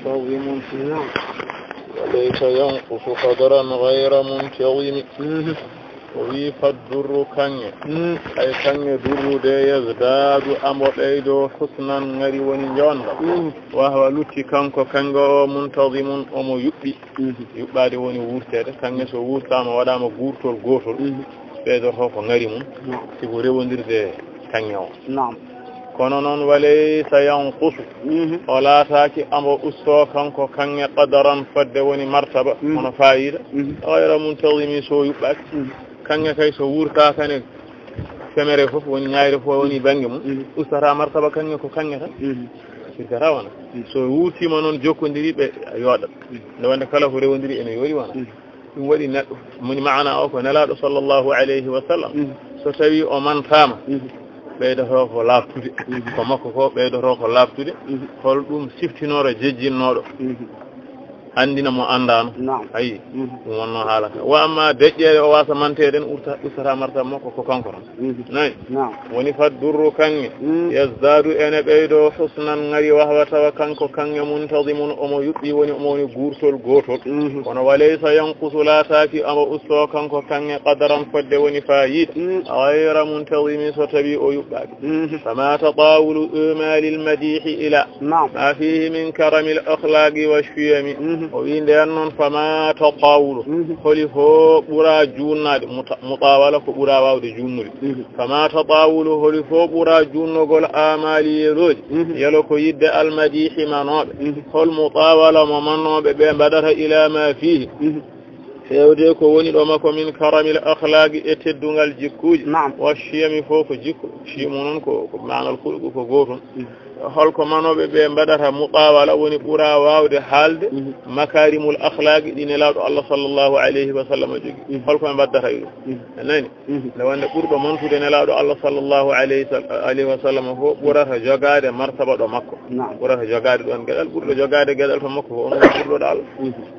منتظم وليس ينقص قدرا غير منتظم وي فالدر كنيا أي كنيا در دي يزداد أمر أيدو حسنا غري ونجواندا وهو لتي كنكو كنغو منتظم أمو يبي يبادي وني وورتede كنيا سو وورتama wadama guurtol gotol ɓeydoto ko ngari mum siko rewondirde kanya o kono noon walaysa yanqusu o laataaki amo usto kanko kanŋe qadaran fadde woni martaba hono fayida gayra muntazimi so yuɓɓaaki kanŋe kay so wurtaakane femere fof woni ñaayre fof woni bange mum ustata martaba kanŋe ko kanŋe tan sirkata wona so wurtima noon jokkondiri ɓe yooɗat nde wonde kala ko rewondiri ene yoori wona ɗum waɗi neɗɗo moni maana o ko nelaaɗo sallllahu alayhi wa sallam so tawi o mantama ɓeydoto ko laaɓtude ko makko ko ɓeydoto ko laaɓtude hol ɗum siftinoro jejjinnoɗo andina mo andano ayi ɗum wonno haalata wa amma deƴƴere o wasa manteɗen ustata martaba makko ko kanko tan nayi woni fat durru kanŋe yazdadu ene ɓeydo husnan ngari wahwa tawa kanko kanŋe muntadimun omo yuɓɓi woni omo woni guurtol gotol kono walaysa yanqusu laataki omo usto kanko kanŋe qadaran fodde woni fayid gayra muntadimi so tawi o yuɓɓaki fama tatawulu umali lmadihi ila ma fihi min karami l akhlaqi wa shiyami o wi nden noon fama tatawulu holi fo ɓuura junnade mutawala ko ɓuura wawde junnude fama tatawulu holi fo ɓuura junnogol amali yeloji yelo ko yidde almadihi manoɓe hol mutawala mo mannoɓe ɓe mbaɗata ila ma fihi fewde ko woni ɗo makko min karamil akhlaqi e teddungal jikkuji wa shiyami fo ko jikku shimu noon ko manal kulgu ko gotum holko manoɓe ɓe mbaɗata muqawala woni ɓuura wawde haalde makarimul akhlaqi ɗine lawɗo Allah sallllahu alayhi wa sallam jogi holko ɓe mbaddata e ɗum nani nde wonde ɓurɗo mantude ne lawɗo Allah sallllahu alayhi wa sallam fo ɓurata jogade martaba ɗo makko ɓurata jogade ɗon gueɗal ɓurɗo jogade gueɗal to makko ko on ɓurɗoɗo Allah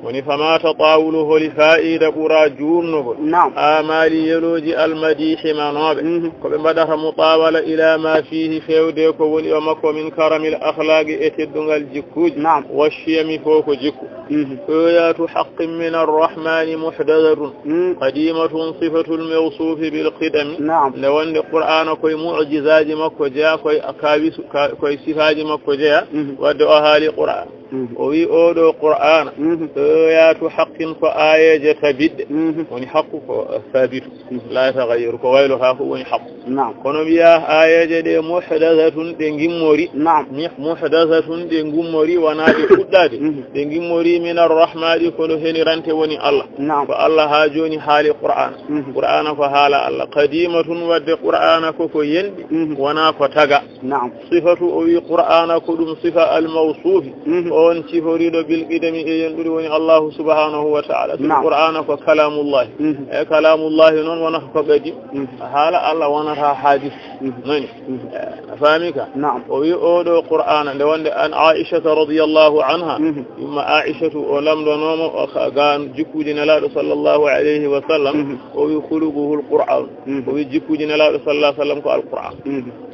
woni fama tatawulu holi fa'ida ɓuura jurnugol amali yeloji almadihi manoɓe koɓe mbaɗata muqawala ila ma fihi fewde ko woni o makko min karamil akhlaqi e teddungal jikkuji wa shiyami fo ko jikku ayatu haqqin min arrahmani muhdathatun qadimatun sifatul mawsufi bil qidami nde wonde qur'ana koye mu'jizaji makko jeeya koye akawisu koye sifaji makko jeeya wadde o haali qur'an o wi oɗo qur'ana ayatu haqqin ko ayeje tabidde woni haqqu ko sabitu la yataghayyaru ko waylota ko woni haqqu kono wiya ayeje ɗe muhdathatun ɗe gimmori muhdathatun ɗe gummori wona ɗe fuɗɗade ɗe gimmori min arrahmani kono henirante woni Allah ko Allah ha joni haali qur'ana ko haala Allah qadimatun wadde qur'ana koko yendi wona ko taga sifatu o wi qur'ana ko ɗum sifa almawsufi on ciforiɗo bil qidami e yenɗude woni Allahu subhanahu wa ta'ala qur'ana ko kalamullahi e kalamullahi noon wona ko qadim haala Allah wonata hadis nani a faami ka o wi oɗo qur'ana nde wonde an aishata radiyallahu anha yumma aishatu o lamɗonoma o gan jikkuji nelaɗo sallllahu alayhi wa sallam o wi khuluquhu alqur'an o wi jikkuji nelaɗo sallah sallam ko alqur'an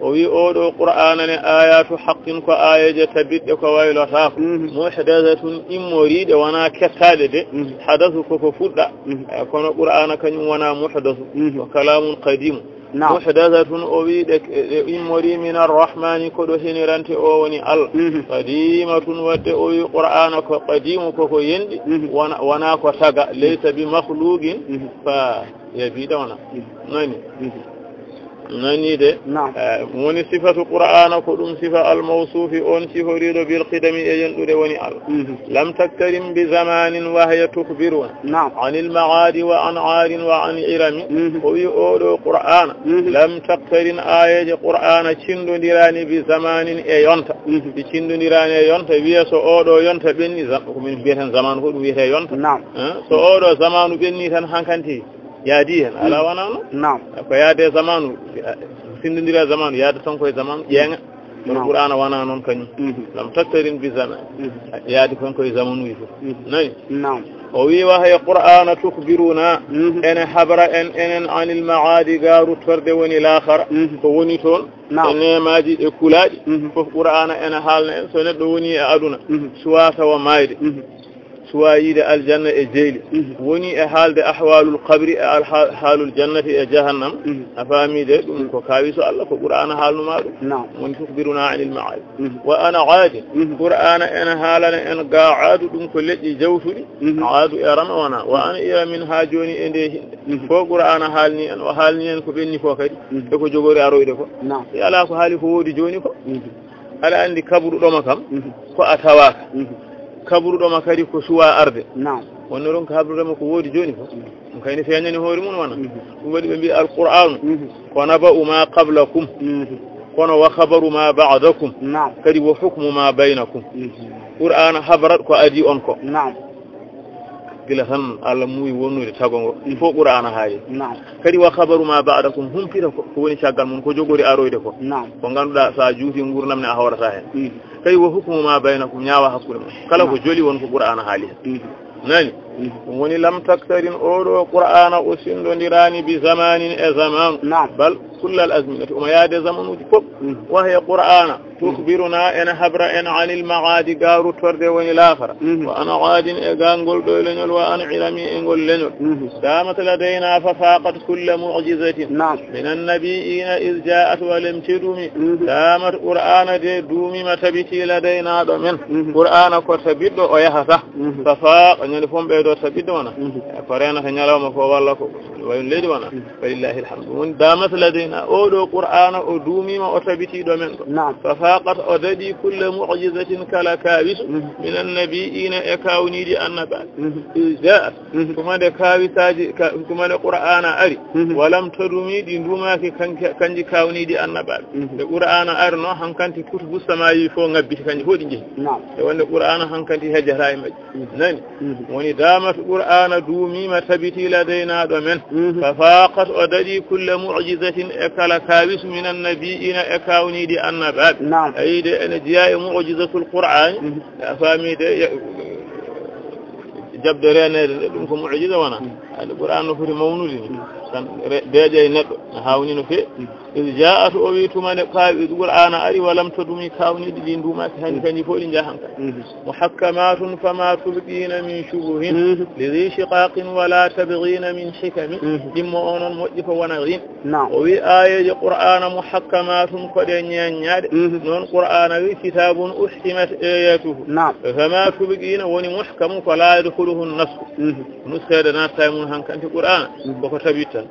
o wi oɗo qur'ana ne ayatu haqqin ko ayaje tabidɗe ko waylotako muhdathatun immoriɗe wona kettaɗe de hadasu koko fuɗɗa kono qur'ana kañum wona muhdathu ko kalamun qadimu muhdathatun o wiide immori min arrahmani ko ɗo henirante o woni Allah qadimatun wadde o wi qur'ana ko qadimu koko yendi wona ko taga laysa bi makhluqin fa yabiɗa wona nani de woni sifatu qur'ana ko ɗum sifa almawsufi on siforiɗo bil qidami e yenɗude woni Allah lam taktarim bi zamanin wahya tukhbiruna anil maadi wa an aarin wa an irami o wi oɗo qur'ana lam taktarin ayeje qur'ana cindodirani bi zamanin e yonta ɗi cindodirani e yonta wiya so oɗo yonta ɓenni komin mbiyeten zamanu ko ɗum wiyete yonta so oɗo zamanu ɓenni tan hankanti yaadi hen ala wonano ko yaade zamanu sindodira zamanu yaade tan koye zamanu ƴeeŋa القرآن وانا نون كني لم تقترن بزمان يادي كنكو زمن ويفو نعم وي وهي قرآن تخبرنا ان حبر ان عن المعاد غارو ترد وني الاخر وني تون ان ماجي اكولاجي فقرآن ان حالنا سو ندو وني ادuna suwata wa mayde suwayide aljanna e jeyli woni e haalde ahwalul qabri e halul jannati e jahannam afamide dum ko kawiso Allah ko qur'ana halnuma dum woni tukbiruna anil ma'ad wa ana aadi qur'ana en halana en ga'adu dum ko leddi jawtudi aadu e ramwana wa ana ira min ha joni e nde hinde ko qur'ana halni en o halni en ko benni ko kadi e ko jogori aroyde ko yala ko haali ko wodi joni ko ala andi kaburu doma kam ko atawaka kaburu doma kadi ko suwa arde wonno ron ko habru doma ko wodi joni ko kayni feñani hoore mun wana dum wadi be bi alquran ko naba'u ma qablakum kono wa khabaru ma ba'dakum kadi wa hukmu ma bainakum qur'an habrat ko adi on ko gila tan Allah muy wonude tagongo fo qur'ana haayi kadi wa khabaru ma ba'dakum hum fira ko woni ciagal mun ko jogori aroyde ko ko ganduda sa juuti ngurnam ne a hawrata hen kadi wa hukmu ma bainakum nyaawa hakkude mun kala ko joli won ko qur'ana haali nani woni lam taktarin odo qur'ana o sindondirani bi zamanin e zaman bal كل الأزمنة وما ياد زمن وجب وهي قرآن تخبرنا أن حبر أن عن المعاد قارو تورد وين الآخر وأنا عاد إغانقل دولنول وأنا علمي إنقل لنول دامت لدينا ففاقت كل معجزة من النبيين إذ جاءت ولم تدومي دامت قرآن دي دومي ما تبتي لدينا دومين قرآن كتبت ويحفه ففاق أن يلفون بيدو تبت وانا فرينا فنيالوما فوالله وين لدي وانا فلله الحمد دامت لدينا أولو قرآن أدومي ما أتبتي دومين ففاقت أددي كل معجزة كلا كابس من النبيين يكاوني دي النبات جاءت كما دي كابساجي كما دي قرآن أري ولم تدومي دي دوما كنجي كاوني دي النبات دي قرآن أري نو هنكنتي كتب السماء فو نبتي كنجي فو دي جي وان قرآن هنكنتي هجراي مجي ناني وني دامت قرآن دومي ما تبتي لدينا دومين ففاقت أددي كل معجزة كلا كابس من النبيين يكاوني دي النبات أي دي أن جاء معجزة القرآن فامي دي جاب درينا لكم معجزة وانا القرآن في مونود ديجي نبو هاوني في إذ جاءت أويت من القرآن أري ولم تدمي كاوني دي دوما كان كان يفول جاهنك محكمات فما تبقين من شبه لذي شقاق ولا تبغين من حكم دمون مؤجف ونغين وفي آية القرآن محكمات قد ينياد نون قرآن كتاب أحكمت آياته فما تبقين وني محكم فلا يدخله النسخ نسخة ناس تايمون هنك أنت القرآن وكتبت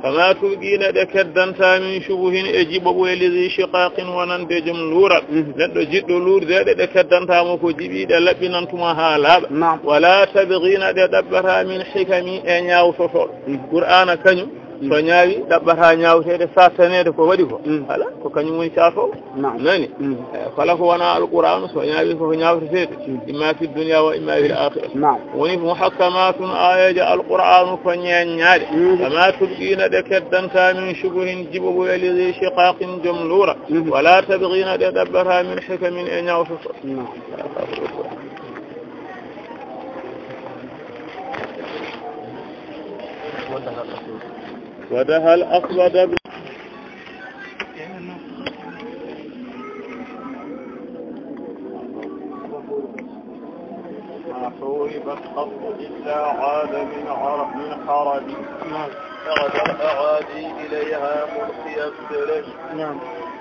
فما تبقين دكدنتا من شبه اجيب ولذي شقاق ونند جملورا ندو جيد لور زاد دكدنتا مكو جيبي دلبي نانتما حالا ولا تبغين دبرها من حكم ان ياو فصول قرآن كنيو so ñaawi dabbata ñaawteede sattaneede ko waɗi ko ala ko kañum woni caafoo nani kala ko wona alqur'an so ñaawi ko ñaawteteede imma fi dunya wa imma fil akhirah woni muhakkamatun ayaji alqur'an ko ñeññaade ama tubqina de keddanta min shubuhin jibobo eli shiqaqin jumlura wala tabghina de dabbata min hikamin e ñaawteto ودها الأسود ما حوربت قط إلا عاد من حرب أغدى الأعادي إليها ملقي السلج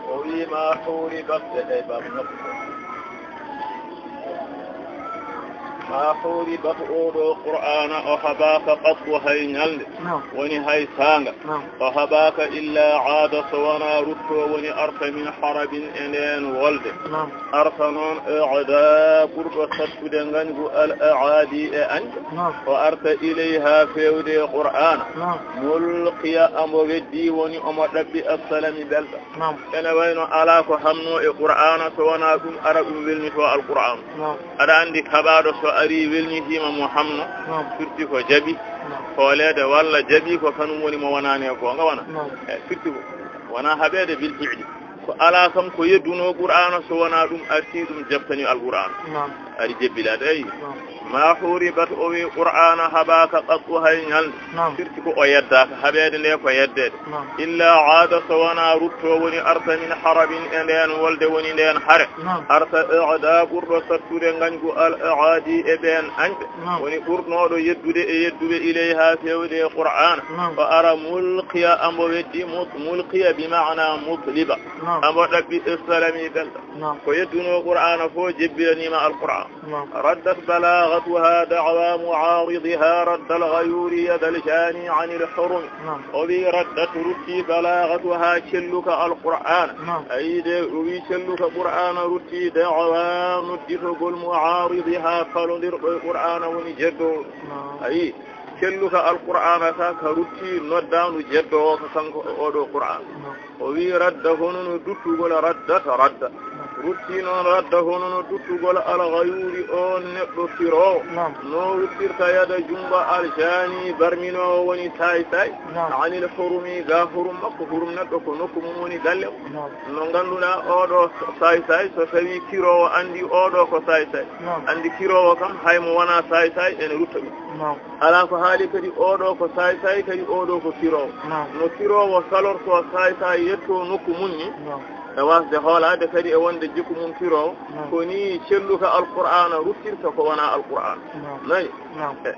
وما حوربت لعبا ما حوربت أولو القرآن أحباك قط وهينال وني هاي سانغ أحباك إلا عاد سوانا رتو وني أرث من حرب إنين ولد أرثنون أعداء قرب ستدنغن الأعادي أنت وأرث إليها فيودي القرآن ملقي أمردي وني أمربي السلام بلد أنا وين ألاك حمنو القرآن سوانا كم أرب بالنسبة القرآن أنا عندي كبار ari welnitima mo hamno firti ko jabi hoolede walla jabi ko kanum woni mo wonani ko nga wana firti ko wana habede bil fi'li ko ala kam ko yedduno qur'ana so wana ɗum arti ɗum jaftani alqur'an ari jebbilade ayi ma huribat o wi qur'ana haɓaka qattu hay ñalde firti ko o yeddaka haɓede nde ko yeddede illa aada so wona rutto woni arta min harabin e nden wolde woni nden haare arta ida ɓurɗo sattude gañgu al aadi e ɓen añɓe woni ɓurnoɗo yeddude e yedduɓe ileyha fewde qur'ana o ara mulqiya ambo weddi mulqiya bi mana mudliba ambo ɗaɓɓi salami belɗa ko yedduno qur'ana fo jebbiranima alqur'an raddat بلاغتها دعوى معارضها رد الغيور يد الجاني عن الحرم وبي ردت رتي بلاغتها شلك القرآن أي وبي شلك قرآن رتي دعوى ندفق المعارضها فلندر القرآن ونجده أي شلك القرآن ساك رتي ندان جده كسنك أودو القرآن وبي رد هنن دتو رد rutti noon radda hono no duttugol alghayuri on neɗɗo firo no ruttirta yada jungo aljani barmino woni say anil hurumi ga hurum makko hurum neɗɗo ko nokku mum woni galle no ganduɗa oɗo say so tawi kirowo andi oɗo ko say andi kirowo kam haymo wona say ene rutta ɗum ala ko haali kadi oɗo ko say kadi oɗo ko kirowo no kirowo salorto say yetto nokku munni e wasde hoolade kadi e wonde jikku mum firo ko ni celluka alqur'ana ruttirta ko wona alqur'an nayi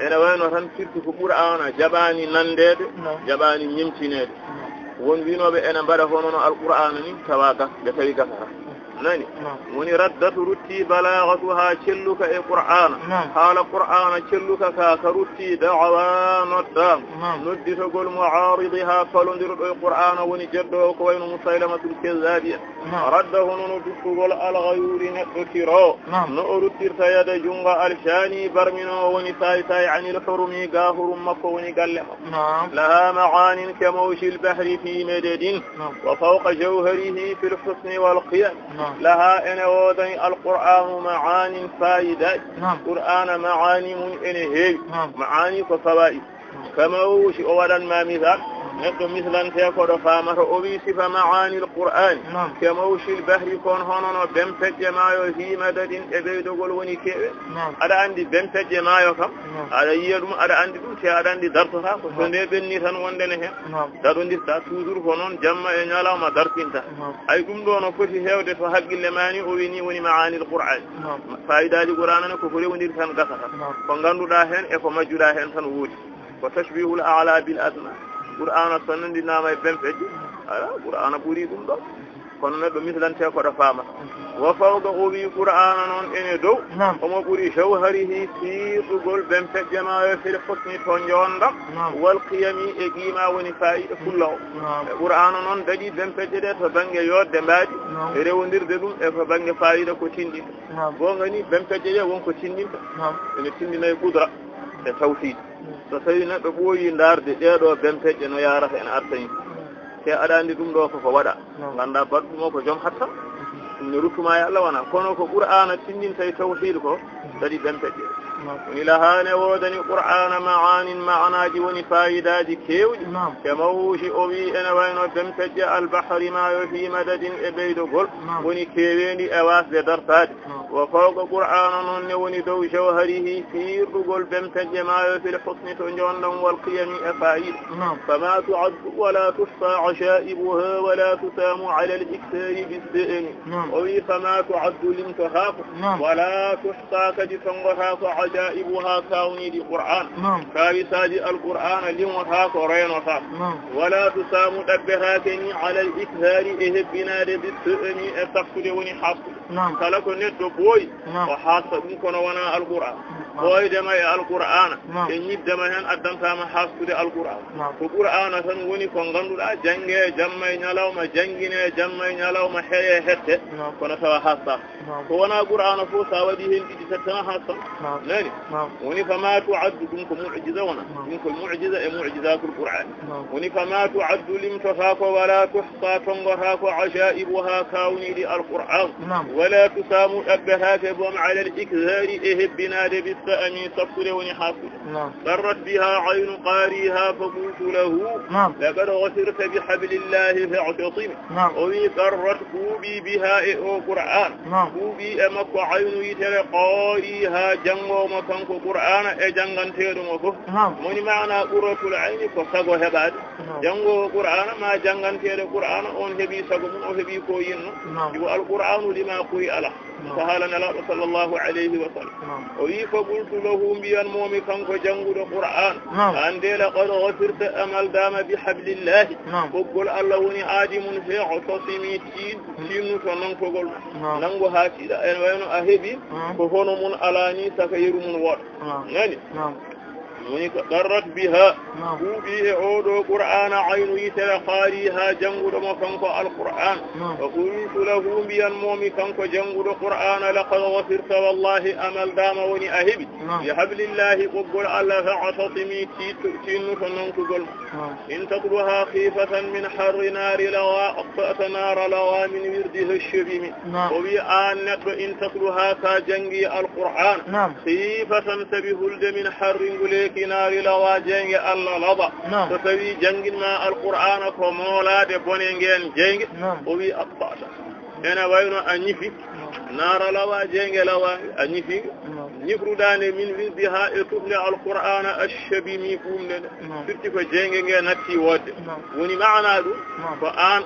ene wayno tan firti ko qur'ana jaɓani nandede jaɓani ñimtinede won winoɓe ene mbaɗa hono no alqur'ana ni tawa gasde tawi gasata nani woni raddatu rutti balaghatuha celluka e qur'ana haala qur'ana celluka ka rutti da'wa noddam nodditogol mu'aridiha falondirɗo e qur'ana woni jeddo ko wayno musailamatul kazzabi radda hono no duttugol alghayuri neɗɗo tiro no o ruttirta yada jungo alshani barmino woni say anil hurumi ga hurum makko woni galle laha ma'anin kamawshil bahri fi madadin wa fawqa jawharihi fil husni wal qiyam لها إن وضعي القرآن معاني فائدة قرآن معاني من إنهي معاني كفوائد كما وشي أولا ما مثال نحن مثلا تيكود فامر أبي صفة معاني القرآن كما وشي البحر كون هنا بمفت جماعه في مدد إبيد قلوني كيف أدا عندي بمفت جماعه كم أدا يدوم أدا عندي دوتي أدا عندي درسها فسنده بني سنواندنه دارون دي تاتوزر هنون جمع ينالا ما درسينتا أي كم دون فتي هيودة فحق اللماني أبيني وني معاني القرآن فائدة القرآن كفري وني سن قصها فنغندو داهن إفو مجو داهن سنوود وتشبيه الأعلى بالأدنى قرآن سنن دي نامي بمفجي قرآن بوري دم دو kono neɗɗo mislante ko ɗo faama wa fawga o wi qur'ana noon ene dow omo ɓuri jawharihi fiiɗugol ɓen peƴƴanayo fele fotni to jondam wal qiyami e qiima woni fayida fulla o e qur'ana noon daɗi ɓen peƴƴe ɗe to banggue yodde mbaadi e rewondirde ɗum e ko banggue fayida ko tindinta gongani ɓen peƴƴe ɗe wonko tindinta ene tindina e qudra e tawhid so tawi neɗɗo ɓooyi darde ɗeɗo ɓen peƴƴe no yarata ene artani te aɗa andi ɗum ɗo koko waɗa ganda baɗɗumo ko joom hatta ɗum ne ruttuma e Allah wona kono ko qur'ana tindinta e tawhid ko kadi ɓen peƴƴe woni lahane wodani qur'ana ma'anin ma'anaji woni fayidaji kewɗi ke mawushi o wi ene wayno ɓen peƴƴe albahri mayo fi madadin e ɓeydogol woni kewendi e wasde dartade wa fawqa qur'ana noon ne woni dow jawharihi fiirɗugol ɓen peƴƴe mayo fil husni to jondam wal qiyami e fayida fama tu'addu wala tuhsa ashaibuha wala tutamu ala al iktari bisda'ni o wi fama tu'addu limtahako wala tuhsa kadi tongotako ajaibuha kawnidi qur'an kawisaji alqur'ana limotako reynotako wala tusamu ɗabbetakeni ala al iktari e hebbinade bisda'ni e takkude woni hakkude kala ko neɗɗo booyi o haasta ɗum kono wona alqur'an ɓooydema e alqur'ana e ñiddema hen addantama haastude alqur'an ko qur'ana tan woni ko ganduɗa jange jamma e ñalawma jangine jamma e ñalawma heeye hette kono tawa haastama ko wona qur'ana fof sa waɗi hen ɗiɗi tettama haastam nani woni fama tu'addu ɗum ko mu'jiza wona ɗum ko mu'jiza e mu'jizatul qur'an woni fama tu'addu limtotako wala tuhsa tongotako ajaibuha kawniɗi alqur'an ولا تسامو أبهاك بوم على الإكثار إهبنا بالسأمي صفر ونحاصر ضرت بها عين قاريها فقلت له لقد غفرت بحبل الله فاعتصم ومي ضرت كوبي بها قرآن كوبي أمك عين يتر قاريها جنغو مكانك قرآن أجنغن تيرمكو من معنى قرة العين فسقو هباد جنغو قرآن ما جنغن تير قرآن أون هبي سقو من هبي كوين يقول القرآن لما قرئ له فهالنا لا صلى الله عليه وسلم فقلت له بيان مومي كانكو جنغو القرآن عندي لقد غفرت أمل دام بحبل الله فقل الله وني آدم في عتصمي تين فننكو قل ننغو هاتي وين أهبي فهون من ألاني سكير من ور يعني ضرت بها وبه عود قرآن عين يتلقاريها جنغد مكانك القرآن وقلت له بيان مومي كانك جنغد القرآن لقد غفرت والله أمل دام وني أهبي بحبل الله قبل الله فاعتصمي تين فننكقل إن تطلها خيفة من حر نار لوا أطفأت نار لوا من ورده الشبيم وبيان إن تطلها كجنغي القرآن خيفة سبهلد من حر قليك نار لوا جنغ الله لضا فسوي جنغ ما القرآن كمولا دي بونينجين جنغ وبي أطفأت أنا وينو أنيفي نار لوا جنغ لوا أنيفي نفردان من وردها إطفل القرآن الشبيمي فومن فرتك جنغ نتي ود وني معنى دو فآن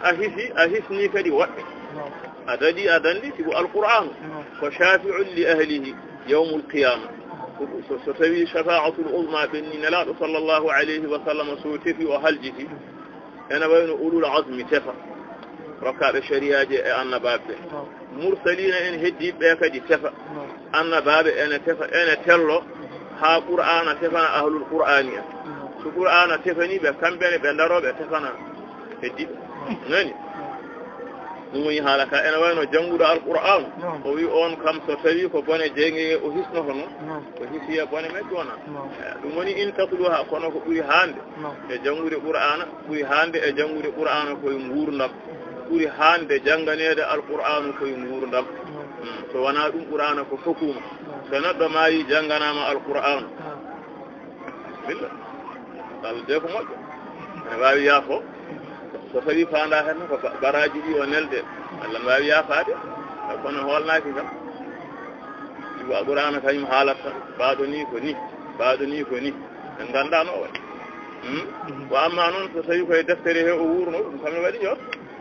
أهسني كدي ود أدني تبو القرآن فشافع لأهله يوم القيامة ستوي شفاعة العظمى بين نلال صلى الله عليه وسلم سوتفي وهلجه أنا بين أولو العظم تفا ركاب الشريعة أن باب مرسلين إن هدي بيك دي تفا أن باب أنا تفا أنا تلو ها قرآن تفا أهل القرآنية سو قرآن تفني بكم بين بندرو بتفنا هدي نني نوي حالك أنا وين جنود القرآن وي أون كم سفري كبني جيني وحسنه هنو وحسيا بني متونا نومني إن تطلوها كنا كوي هاند جنود القرآن كوي هاند جنود القرآن كوي مورنا كوي هاند جنغني القرآن كوي مورنا سوانا القرآن كحكومة سند ما يجنغنا مع القرآن بالله قال جاكم ما بابي يافو sofari fanda hen ko baraji di o nelde Allah mbawi yafaade kono holnaaki kam ibo alqur'ana kayum haalata baado ni ko ni en gandano o wa amma non so tawi koye deftere he o wurno ɗum kamne waɗi yo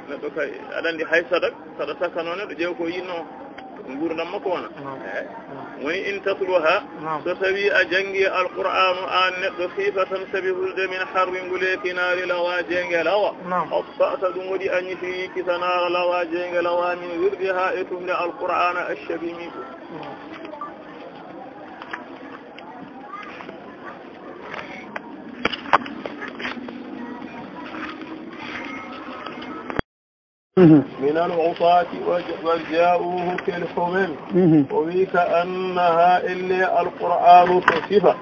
neɗɗo kay aɗa andi hay saɗa sakkano neɗɗo ƴeew ko yinno nguurdam makko wona woni in tatluha so tawi a jangi alqur'anu an neɗɗo khifatan sabi hulde min harri nguleki naari lawa jenge lawa asfa'ta ɗum waɗi añiti kitanara lawa jenge lawa min wirdiha e tumde alqur'ana ashabimi من العصاة وجاءوه في الحمم وكأنها إلا القرآن كشفة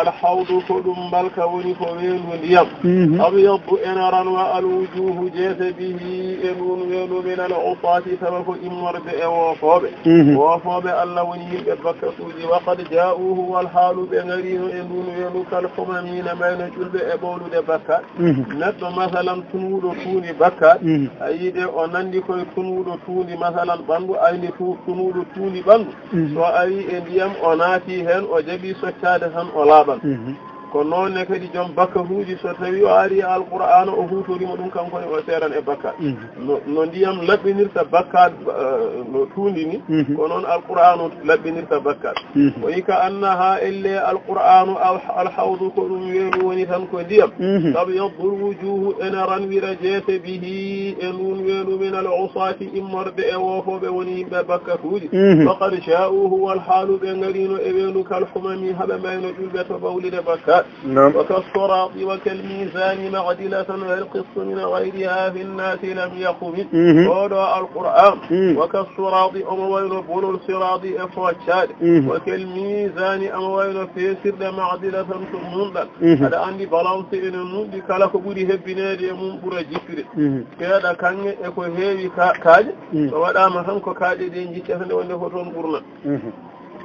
الحوض كدم بل كون فوين اليم أبيض إنرا والوجوه جاث به إنون من العصاة سبب إمر وفوب اللوني ببكسوز وقد جاءوه والحال بغرين إنون كالحممين بين جلب أبول دبكات نت مثلا تنود توني بكات أيدي o nandi koye tunuɗo tuundi masalan ɓanndu ayni tunuɗo tuundi ɓanndu so ari e ndiyam o naati heen o jaɓi soccade tan o laaɓan ko noonne kadi joom bakkahuuji so tawi o ari alqur'ana o huutorima ɗum kankone o seeran e bakkat no ndiyam laɓɓinirta bakkat no tuundi ni ko noon alqur'anu laɓɓinirta bakkat o wi ka annaha elle alqur'anu alhawdu ko ɗum weelu woni tan ko ndiyam tabyaddu lwujuhu ene ranwira jeete bihi e ndun weelu min al usati immorde e wofoɓe woni yimɓe bakkatuuji faqad sha'uhu walhaalu ɓe ngarino e weelu kal humami haɓe mayno ƴulɓe to bawlide bakkat فوجات وكالصراط وكالميزان معدلة والقسط من غيرها في الناس لم يقم وضع القرآن وكالصراط أموين بول الصراط فوجات وكالميزان أموين في سر معدلة ثموندا هذا عندي بالانس إن النود كلا كبودي هبنادي منبر جكر كذا كان يكو هيبي كاج ودا ما هنكو كاج دي جيتي هند وند فوتون برنا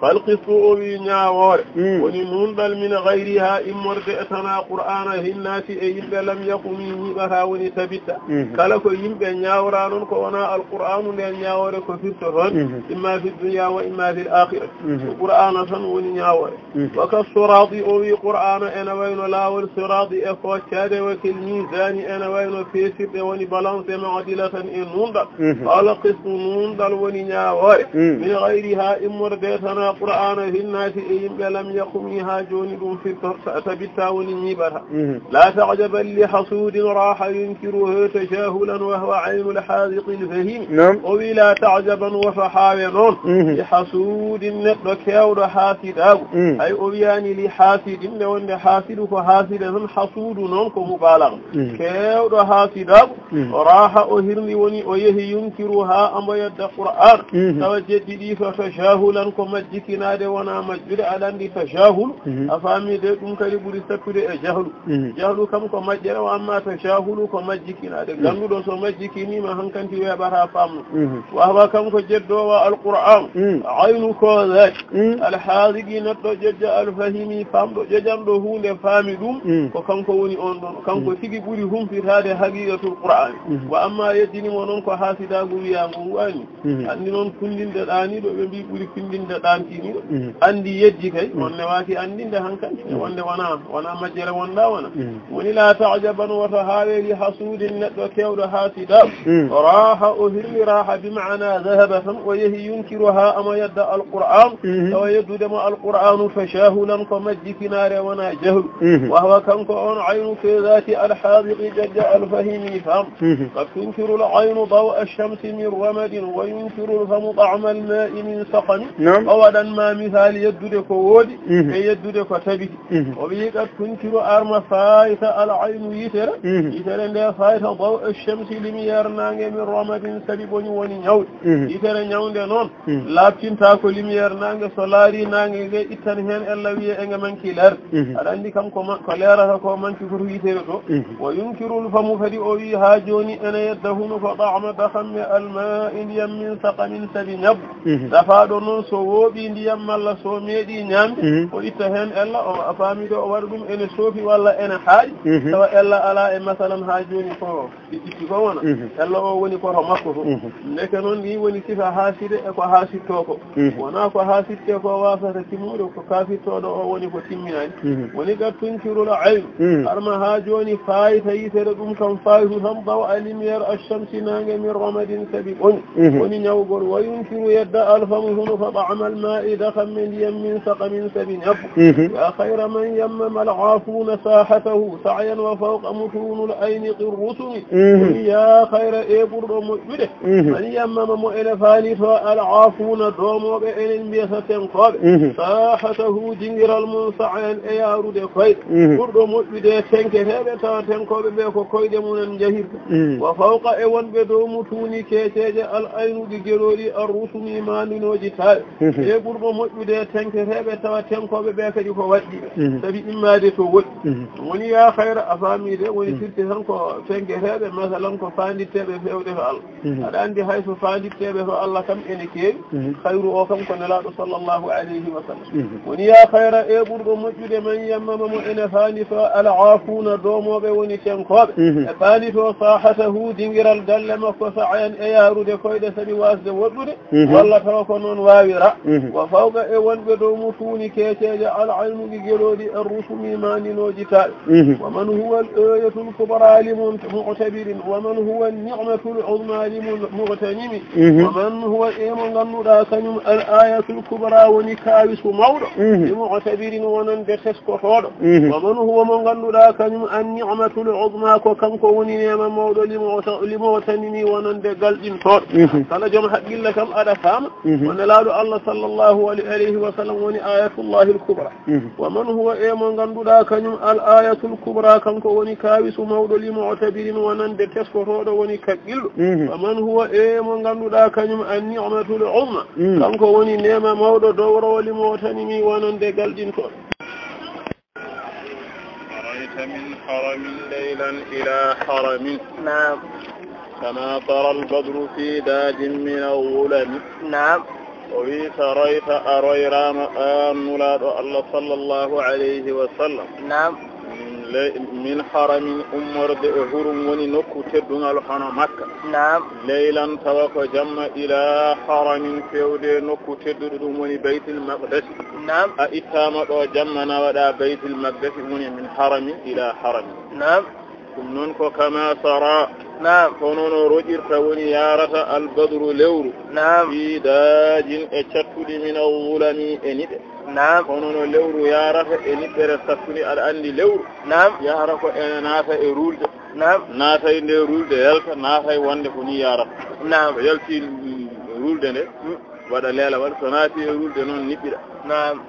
فالقسط أوي نياور وني نوندال من غيرها إمرد أتنا قرآن الناس إلا لم يقم يبها وني ثبتا كلا كو يمبي نياورانون كو ونا القرآن نياور كو فيرتون إما في الدنيا وإما في الآخرة القرآن فن وني نياور وكالصراط أوي قرآن أنا وين لا والصراط أفوشاد وكالميزان أنا وين في سر وني بالانس معدلة إن نوندال فالقسط نوندال وني نياور من غيرها إمرد أتنا القرآن في الناس إن لم يقمها جوند في ثبتا ونيبرها لا تعجبا لحسود راح ينكره تجاهلا وهو عين الحاذق الفهيم ولا تعجبا وفحاوين لحسود نترك يور حاسد أي أبيان لحاسد وأن حاسد فحاسد حسود نونك مبالغ كيور حاسد راح أهرني ويه ينكرها أما يد القرآن توجد فتجاهلا كمجد كنادي وانا مجبر على أن تشاهل أفهمي ديكم كالبوري سكري جهل جهل كم كمجر وأما تشاهل كمجد كنادي قالوا دو سمجد كني ما هنكنتي ويبارها فامن وهو كم كجدوا القرآن عين كذاك الحاذق نتو جج الفهيمي فامدو ججم دو هون فامدوم وكم كوني أندون كم كتيجي بوري هم في هذا حقيقة القرآن وأما يديني ونون كحاسدا قويا مواني أني نون كلين داني دو بيبي بوري كلين داني andi yejji kay wonne waati andinde hankan wonde wana majjere wonda wana woni la ta'jaban wa tahawili hasudin neddo kewdo hasida raha uhri raha bi ma'ana dhahabatan wa yahi yunkiruha ama yadda alquran wa yaddu ma alquran fashahulan kamajji kinare wana jahl wa huwa kanko on aynu fi dhati alhadiq jadda alfahimi fam qad tunkiru al'aynu daw ash-shamsi min ramadin wa yunkiru al-famu ta'ma al-ma'i min saqam awadan ma misali yeddude ko woodi e yeddude ko tabiti o wi qad tunkiru arma faita al-aynu yitere nde faita daw ash-shamsi lumière nange min ramadin sabi boni woni nyawde yitere nyawnde noon labtinta ko lumière nange so laari nange ge ittan hen ella wiye e ngamanki lar aɗa andi kam ko leerata ko manki ko yitere to wa yunkiru al-famu kadi o wi ha joni ene yedda hunu ko ta'ama dakhamme al-ma'i ndiyam min saqamin sabi nyab dafaɗo noon so wooɓi ndiyam malla so meeɗi ñamde o itta hen ella o faamido o waɗa ɗum ene soofi walla ene haaƴi tawa ella ala e masalan ha joni ko itti ko wona ella o woni koto makko to ndeke noon ɗi woni sifa haaside e ko haasitto ko wona ko haasitte ko wasata timmude ko kafittoɗo o woni ko timminani woni qad tunkirul ayn arma ha joni fayita yitere ɗum kam fayitu tan daw a lumiére ash-shamsi nange min ramadin sabi woni ñawgol wa yunkiru yedda alfamu hunu fa ta'ama al-ma'i dakham min يم سقم سبين يا خير من يمم العافون ساحته سعيا وفوق متون الأينق الرسم يا خير إبر مجده من يمم مؤلفان فالعافون دوم وبئن بيسة قاب ساحته جنجر المنصعين ايارو دي خير برد مجده تنكه تنكوب بيكو كويد من جهير وفوق ايوان بدو متوني كيتاج الأين دي جلولي الرسم مانين وجتال إبر مجده تنكه تنكوب بيكو ko waddi sabi immade to woni ya khayra afamide woni firti tan ko fengetebe masalan ko fanditebe fewde fa Allah ada andi hayso fanditebe fa Allah kam ene kewi khayru o kam ko nelaado sallallahu alayhi wa sallam woni ya khayra e burdo mojjude man yammama mo ene fandi fa al afuna domobe woni tenkobe e fandi to sahatahu dingiral dalle makko sa'an e yarude koyde sabi wasde woddude walla taw ko non wawira wa fawqa e wonbe do mutuni keteje al ilmu جلودي الرسم مانينوجي تال ومن هو الآية الكبرى لمعتبر ومن هو النعمة العظمى لمغتنم ومن هو إيمان غنودا كنم الآية الكبرى ونكاوس موضع لمعتبر ونندخس كفور ومن هو من غنودا كنم النعمة العظمى كنكو ونيما موضع لمغتنم ونندقل إنفور قال جمع حق لكم أدفام ونلال الله صلى الله الله عليه وسلم وني آية الله الكبرى ومن هو من غندودا كنيم الآية الكبرى كانكو وني كاويس مودو لمعتبرين ونند تسكوتو وني كغيل ومن هو من غندودا كنيم النعمة العظمى كانكو وني نيما مودو دورو لمعتنمي ونند غالدينتو من حرم ليلا إلى حرم نعم كما ترى البدر في داج من الظلم نعم وفي تريت أريرام مولاد الله صلى الله عليه وسلم نعم من حرم أمر هرم ونكو تدون الحنا مكة نعم ليلا توق جم إلى حرم فيود نكو تدون وني بيت المقدس نعم أئتام جمنا ودا بيت المقدس من حرم إلى حرم نعم ننكو كما سرى نعم كونون رجل فوني يارة البدر لور نعم في داج اتشتد من الظلم انيد نعم كونون لور يارة انيد رستفني الان لور نعم يارة انا ناسا رولد نعم ناسا اندي رولد يلتا ناسا وند فني يارة نعم يلتي رولد ne wada lela wal sonati rulde non nibida نعم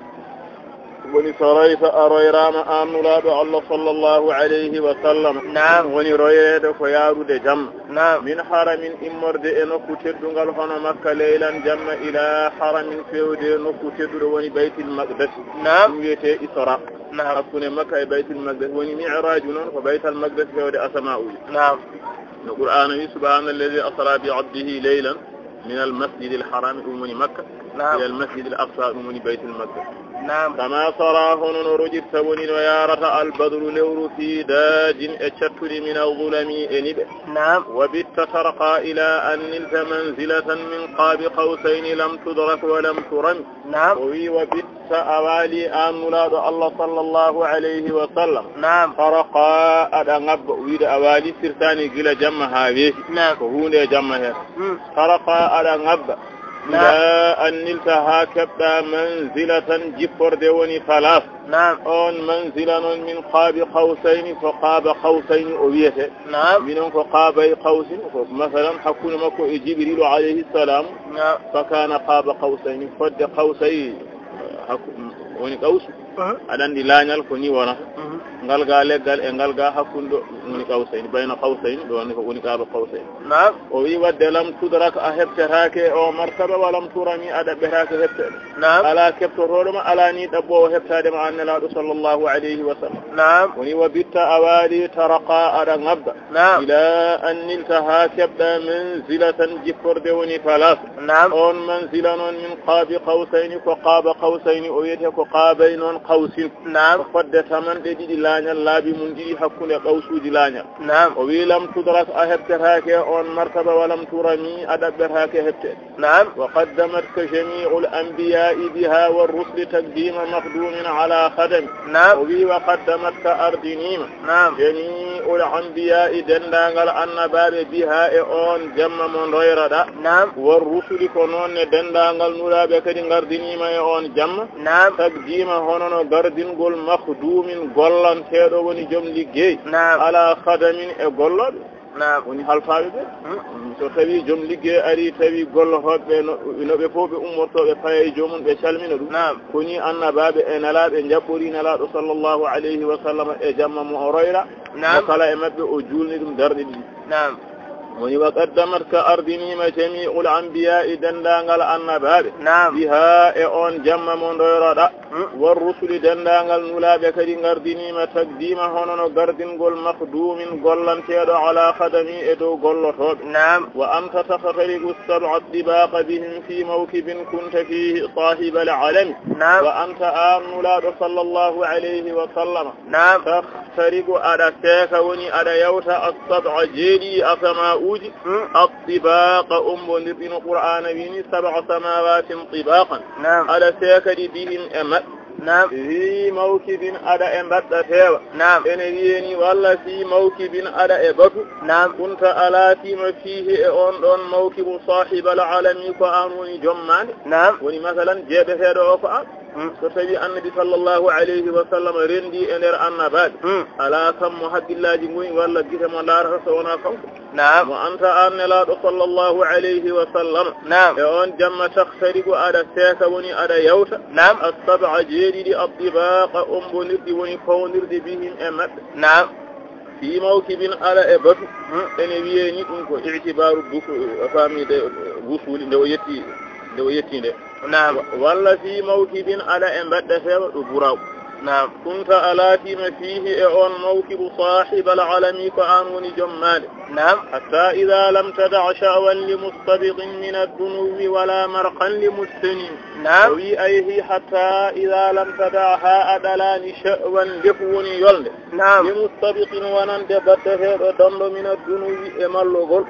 وني سريت أريرام آمنولاد الله صلى الله عليه وسلم نعم وني رويد فيارود جم نعم من حرم إمرد إنكو تدنغل هنا مكة ليلا جم إلى حرم فيود إنكو تدر وني بيت المقدس نعم ويتي إسراء نعم أكون مكة بيت المقدس وني معراج فبيت المقدس فيود أسماؤي نعم القرآن سبحان الذي أسرى بعبده ليلا من المسجد الحرام من مكة نعم إلى المسجد الأقصى من بيت المقدس نعم كما صراه نرجت وني ويارة البدر لور في داج اتشتر من الظلم انب نعم وبت ترقى إلى أن نلت منزلة من قاب قوسين لم تدرك ولم ترم نعم وبت أوالي آن مولاد الله صلى الله عليه وسلم نعم ترقى أدنب ويد أوالي سرتاني قل جمها بيه نعم وهون جمها ترقى أدنب إلى أن نلتها كبدا منزلة جفر دوني ثلاث نعم أون منزلا من قاب قوسين فقاب قوسين أويته نعم منهم فقابي قوس مثلا حكون مكو جبريل عليه السلام نعم فكان قاب قوسين فد قوسين وني قوس أدن دلانيال كوني ورا نgalga leggal e ngalga hakkundo woni qawsayn bayna qawsayn do woni qaba qawsayn نعم o wi wadde lam tudrak a hebtataake o martaba walam turami ada beraka hebte نعم ala kebtotoɗoma ala ni ɗabbo hebtade ma annelaɗo sallllahu alayhi wa sallam نعم woni wa bitta a waali taraka aɗa ngabba نعم ila an nilta ha keɓɗa manzilatan jipporde woni falas نعم on manzila noon min qaabi qawsayni ko qaaba qawsayni o wiyete ko qaabay noon qawsin نعم fodde tamanɗe ɗiɗi laañal laabi mum ɗiɗi hakkunde qawsuji laañal نعم o wi lam tudrak a hebtetake on martaba walam turami a ɗaɓɓetake hebtede نعم وقدمتك جميع الأنبياء بها والرسل تقديم مخدوم على خدم نعم وقدمتك أردنيما نعم جميع الأنبياء دندانغل النباب بها اون جم من ريردا نعم والرسل كنون دندانغل نولاب كدي غردنيما اون جم نعم تقديم هونو غردنغول مخدوم غولان تيدو وني جom liggey نعم على خدم e golloɓe نعم woni halfaaɓe ɓe so tawi joom liggey ari tawi gollotoɓe noɓe fof ɓe ummortoɓe paye jomum ɓe calmina ɗum koni annabaɓe e nalaɓe jaɓɓori nalaɗo sallllahu alayhi wa sallam e jamma mo o royra mo kala e mabɓe o julni ɗum darɗe ɗiɗi woni wa qaddamat ka ardinima jami'ul anbiya'i dendangal annabaɓe biha e on jamma mo doyroɗa war rusuli dendangal nulaɓe kadi gardinima taqdima honono gardingol makdumin gollanteɗo ala khadami e dow gollotoɓe wa anta tahtarigu sab'a dibaqa bihim fi mawkibin kunta fihi sahiba al'alami wa anta nulaɗo sallallahu alayhi wa sallama tahtarigu aɗa seeka woni aɗa yawta as-sab'a jeeɗi asama uji الطباق بن القرآن بني 7 سماوات طباقا على سيكدي بهم أمد في موكب أدى أمد تيوى إنه والله في موكب أدى أبطو كنت ألا تيم فيه أون موكب صاحب العالم فأموني جمان وني مثلا جيب هذا وفعل so tawi annabi sallallahu alayhi wa sallam rendi e nder annabaɓe ala kam mo haqqillaji ngoyi walla gite mo laarata so wona kanko mo anta an nelaɗo sallallahu alayhi wa sallam e on jamma tahtarigu aɗa seeka woni aɗa yawta as-sab'a jeeɗiɗi ad-dibaqa ombonirɗi woni pawnirɗi bihim e maɓɓe fi mawkibin ala e batu ene wiye ni ɗum ko i'tibaru famide wusuli nde o yetti nde walla fi mawkibin ala e mbaɗɗe feewa ɗo buraw kunta alatima fihi e on mawkibu sahib al-alami ko an woni jommade hatta idha lam tada' sha'wan li mustabiqin min ad-dunuwi wala marqan li mustanim wi ayhi hatta idha lam tada' ha adalani sha'wan defu woni yolde li mustabiqin wonande badde heeɗo dondo min ad-dunuwi e mallogol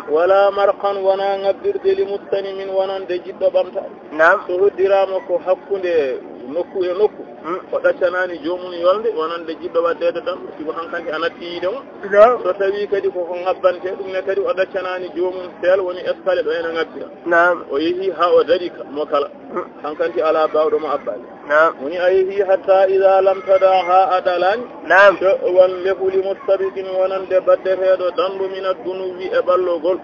wala marqan wona ngabdirde li mustanimin wonande jiɗɗo ɓamta so hoddirama ko hakkunde nokku e nokku o ɗaccanani jomum yolde wonande jiɗɗo waddede tan siko hankanke a natti yiide mo so tawi kadi koko ngabbante ɗum ne kadi o ɗaccanani jomum seel woni escale ɗo ene ngabbira o yeehi ha o daɗi mo kala hankanti ala bawɗo mo abbade woni a yeehi hatta ida lam tada ha adalani won lefuli mustabiqin wonande baddeteɗo dandu min ad-dunuwi e ɓallogol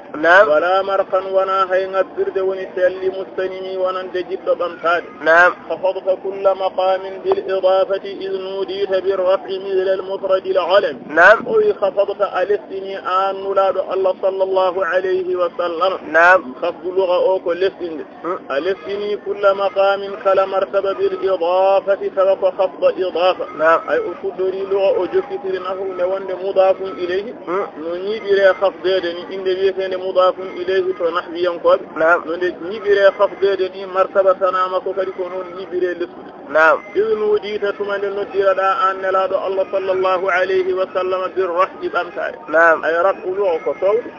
wala markan wona hay ngabbirde woni selli mustanimi wonande jiɗɗo ɓamtade hafadta kulla maqamin bil idafati id nudita bir raf'i mithla al mufrad al alam o wi hafadta alestini an nulaɗo Allah sallallahu alayhi wa sallam khafdu lugha o ko lestinde alestini kulla maqamin kala martaba bil idafati tawa ko khafda idafa ay o fuddori lugha o jokkitiri nahu ne wonde mudafun ilayhi no ñiɓire khafdede ni inde wiyetede mudafun ilayhi to nahwiyankoɓe no nde ñiɓire khafdede ni martaba sanama ko kadi ko noon ñiɓire lessude idnu diita tuma nde noddiraɗa an nelaɗo Allah sallallahu alayhi wa sallam bir raf'i ɓamtare ay raf'u lugha ko sowde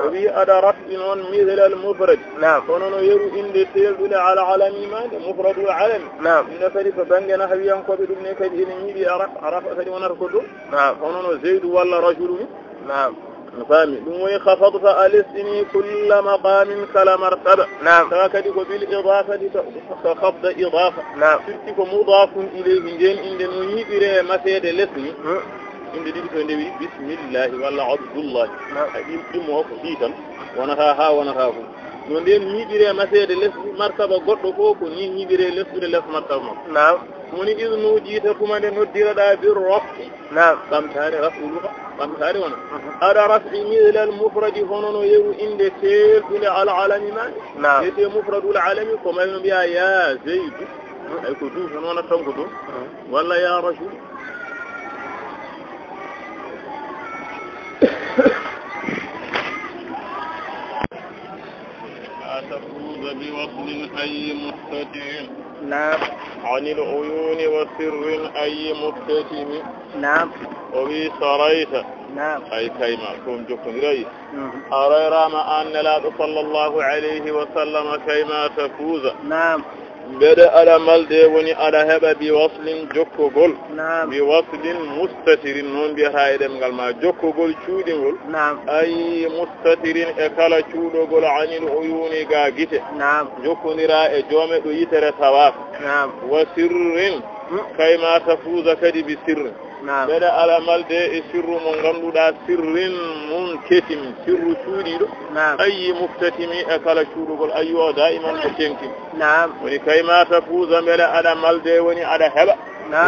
o wi aɗa raf'i noon mithla al mufrad kono no yeru inde telɗude ala alami made mufradul alami inde kadi ko banggue nahwiyankoɓe ɗum ne kadi ene ñiiɓi a rafa kadi wonata ko ɗum hono no zeydu walla rajulu ni fami ɗum woni hafadta alestini kulla maqamin kala martaba tawa kadi ko bil idafati ko hafda idafa firti ko mudafun ilayhi nden inde no ñiɓire masede lesni inde ɗiɗi to ndewi bismillahi walla abdullahi a ɗimmo ko fi tan wonata ha wonata ko no nden ñiɓire masede lesdi martaba goɗɗo fof ko ni ñiɓire lesɗude les martaba makko woni idnu jiita tuma nde noddiraɗa bir raf'i ɓamtare raf'uluha ɓamtare wona aɗa raf'i mithla al mufradi hono no yeru inde terɗude al alami ma wiyete mufradul alami ko mayno mbiya ya zeydu ay ko du tan wonata tan ko ɗum walla ya rajul تفوز بوصل أي مستتر عن العيون وسر أي مستتم وفي سريت أي كيما كون جكن ريس أرى ما أن لا صلى الله عليه وسلم كيما تفوز bede ala malde woni ala heɓa bi waslin jokkogol bi waslin mustatirin noon mbiyata e ɗemgal ma jokkogol cuuɗigol ay mustatirin e kala cuuɗogol anil uyuni ga gite jokkodira e joome ɗo yitere tawaka wa sirrin kayma tafuusa kadi bi sirrin bede ala malde e sirru mo ganduɗa sirrin mum ketimi sirru cuuɗiɗo ayi muftatimi e kala cuuɗugol ayi o daiman ko tenkimi woni kayma tafuusa bede aɗa malde woni aɗa heɓa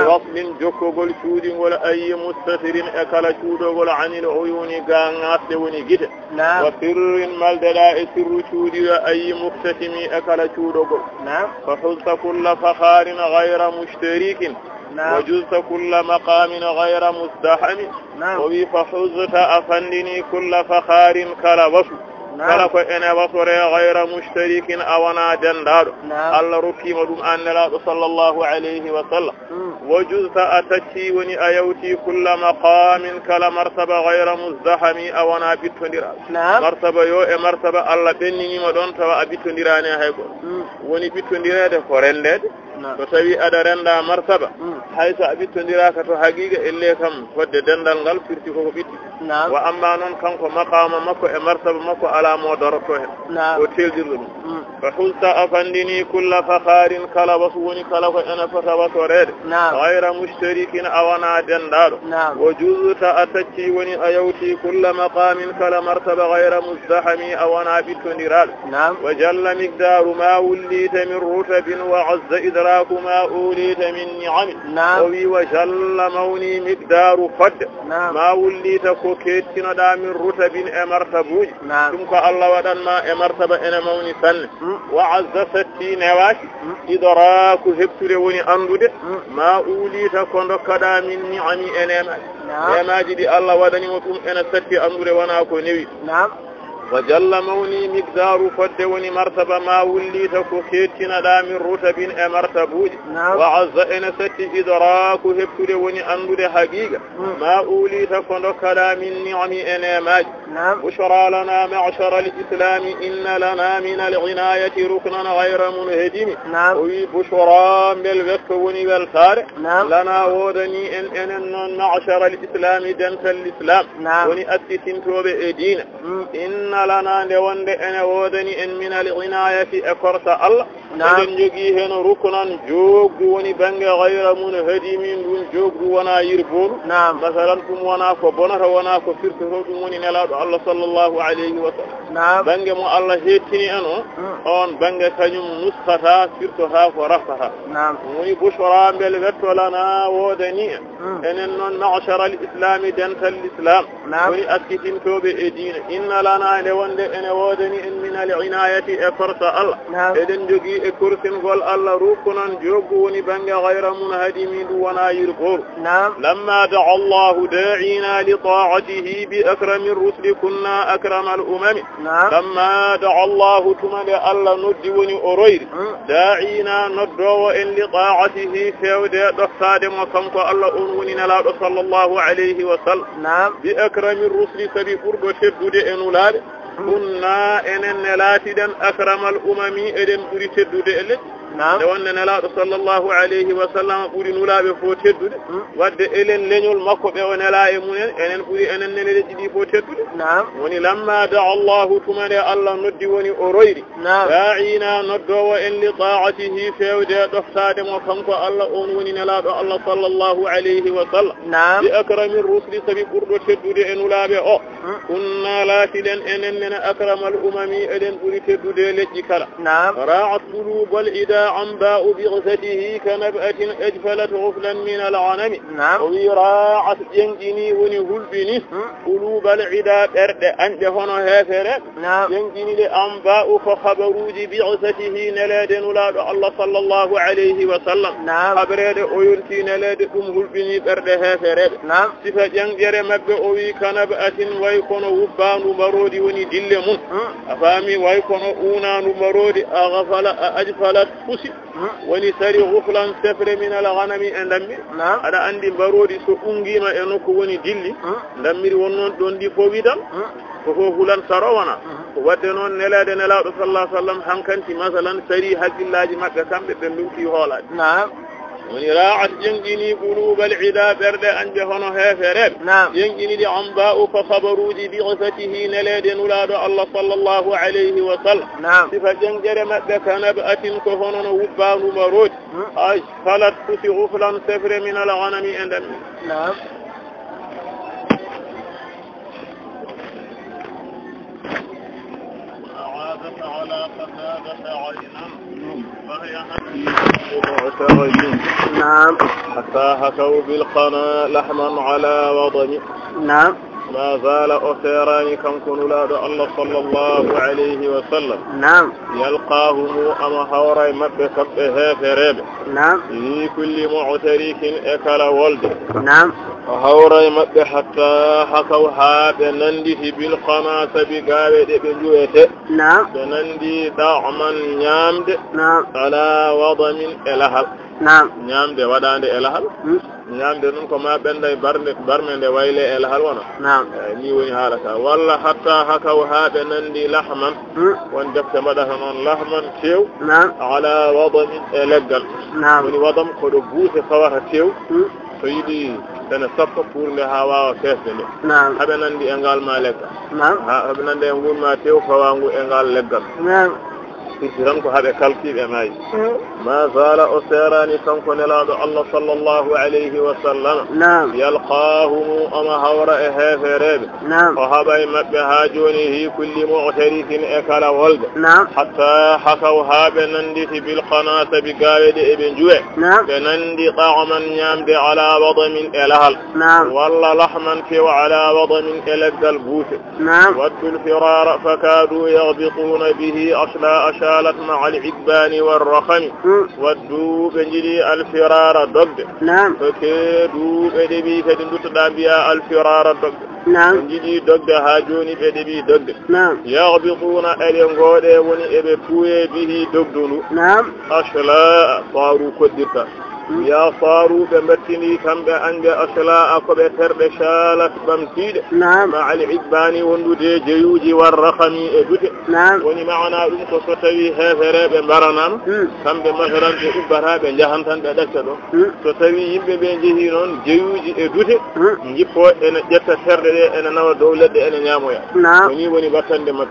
waslin jokkogol cuuɗigol ayi mustatirin e kala cuuɗogol anil uyuni ga ngasde woni gite wa sirrin maldeɗa e sirru cuuɗiɗo ayi muftatimi e kala cuuɗogol fa hulta kulla fakharin gayra mushtarikin وجزت كل مقام غير مزدحم وفي فحزت أفندني كل فخار كلا وصل كلا فإن وصر غير مشترك أونا جندار الله ركيم دم أن لا صلى الله عليه وسلم وجزت أتتي وني أيوتي كل مقام كلا مرتبة غير مزدحم أونا بتندر مرتبة يو مرتبة الله بني مدون توا بتندراني هيكو وني بتندراني فرندد to tawi aɗa renda martaba hayso a ɓittodiraka to haqiqa elle kam fodde dendal ngal firti koko ɓitti wa amma noon kanko maqama makko e martaba makko ala wala mo doroto hen نعم o teldirɗum fa hulta afandini kulla fakharin kala wasu woni kala ko ena fota wasorede نعم gayra mushtarikin awana dendaɗo نعم wo juzuta a tacci woni a yawti kulla maqamin kala martaba gayra muzdahami awana ɓittodiraɗo نعم وجل مقدار ما وليت من رتب وعز إدراك ما أوليت من نعم نعم وجل موني مقدار فد نعم ما وليت كوكيتنا دا من رتب أمرتبوج نعم ثم الله ودن ما أمرتب أنا موني سن وعز ستي نواش إدراك هبتل وني أندد ما أوليت كندك دا من نعم أنا ما جدي الله ودني وتم أنا ستي أندد وانا أكو نوي نعم وجل موني مقدار فد وني مرتبة ما وليت كوكيتنا دا من رتب أمرتبوج وعز أنا ستي إدراك هبتل وني أندد حقيقة ما أوليت كندك دا من نعم أنا ما بشرى لنا معشر الإسلام إن لنا من العناية ركنا غير منهدم بشرى بالوفق والفارق لنا ودني إن معشر الإسلام جنس الإسلام وني أسسن توبة دين إن لنا لوند أنا ودني إن من العناية أكرت الله إن جوجي هنا ركنا جوج وني بنج غير منهدم دون جوج ونا يربون مثلا كم ونا كبنا ونا كفرت وني نلاد الله صلى الله عليه وسلم بنج مو الله هيتني أنو أون بنج كنيم نسختها سرتها ورفتها وني بشرى بالوفق لنا ودني إن معشر الإسلام جنس الإسلام وني أسكتين توبة دين إن لنا لوند أنا ودني إن من العناية أفرس الله إذن جوجي كرسن قال الله روكنا جوج وني بنج غير منهدم ونا يربور لما دعا الله داعينا لطاعته بأكرم الرسل كنا أكرم الأمم لما دعا الله تمنى الله ندي وني أريد داعينا ندعو إن لطاعته فيودع دخادم وكمك الله أنوني نلا صلى الله عليه وسلم بأكرم الرسل سبي فرد شدد أنولاد كنا إن نلاتدا أكرم الأمم إذن أريد شدد إلت لو أن نلا صلى الله عليه وسلم أريد نلا بفوت شدد ود إلن لنيول مكو ونلا يمونين إن أريد أن نلتدي فوت شدد وني لما دعا الله تمنى الله ندي وني أريد داعينا ندعو إن لطاعته فيودع دخادم وكمك الله أنوني نلا الله صلى الله عليه وسلم بأكرم الرسل سبي فرد شدد أنولا بأو كنا لاتدا إن أكرم الأمم إذن أريد شدد لجكلا راعت قلوب والإداء عنباء بغثته كنبأة أجفلت غفلا من الغنم وراعت ينجني ونهلبني قلوب العداء برد أنجهن هافرة ينجني لأنباء فخبروج بعثته نلاد نلاد الله صلى الله عليه وسلم خبرد أيرتي نلاد هلبني برد هافرة صفة ينجر مبئوي كنبأة ويكون وبان مرود وندلمون أفامي ويكون أونا مرود أغفل أجفلت فسي ونسري غفلا سفر من الغنم أندمي أنا عندي مرود سؤنجي ما ينوك وندلي ndamiri wonnon don di fo widan ko hulan sarawana wadde non nelade nelado sallallahu alaihi wasallam hankanti masalan sari hakillaji mabbe kambe be lumti holade woni ra'at yangini qulubal ida berde anje hono hefere yangini di amba'u fa khabaruji bi ghasatihi nelade nulado Allah sallallahu alaihi wasallam sifa jangere mabbe kanabatin ko hono no wubbanu maroj ay falat tusi ghuflan safre min al-ghanami andam على قتادة عينا فهي معترج حتى هكوا بالقنا لحما على وضم ما زال أثيران كم كنولاد الله صلى الله عليه وسلم يلقاهم أما هوري مبكب هافرب في كل معترك أكل ولد هوري مبك حتى حكوا هاب نندي بالقناة بقابة بنجوة نندي دعما نيامد على وضم إلهل نيامد وداند إلهل نعم دون كما بند برمند ويله الهل وانا ني وني حالتا والله حتى هكوا هذا نندي لحما وان دفت مدهن لحما تيو على وضم لقل وني وضم قد بوس صوره تيو so yiɗi ene sappa pour nde ha wawa fesde nde haɓe nandi e ngal ma leggal haɓe nandi e ngunma tew fawangu e ngal leggal firti tan ko haɓe kalkiɓe maayi ma zala o serani kanko nelaɗo Allah sallllahu alayhi wa sallam yalqahumu oma hawra e heefereɓe o haɓa e mabɓe ha joni hi kulli mu'tarifin e kala wolde hatta hakaw haɓe nanditi bil qanasabi gaweɗe eɓe juwe ɓe nandi ta'aman ñamde ala wadamin e lahal walla lahman kew ala wadamin e leggal buute waddul firara fakadu yahbituna bihi asla شالت مع العبان والرخم ودوا بنجلي الفرار ضد فكادوا بدبي كدندت دابيا الفرار ضد بنجلي ضد هاجوني بدبي ضد يغبطون الينغود وني ابي فوي به ضدنو اشلا صاروا كدتا يا صاروا بمتني كم بأنج أشلاء كبتر بشالت بمسيد مع العبان وندي جيوج والرخم إدوت وني معنا أنت ستوي هفر بمرنان كم بمثلا بإبرها بنجهنتان بدكتو ستوي يبي بنجهينون جيوج إدوت نجيبو إن جت سر إن نو دولة إن نامويا وني بطن دمك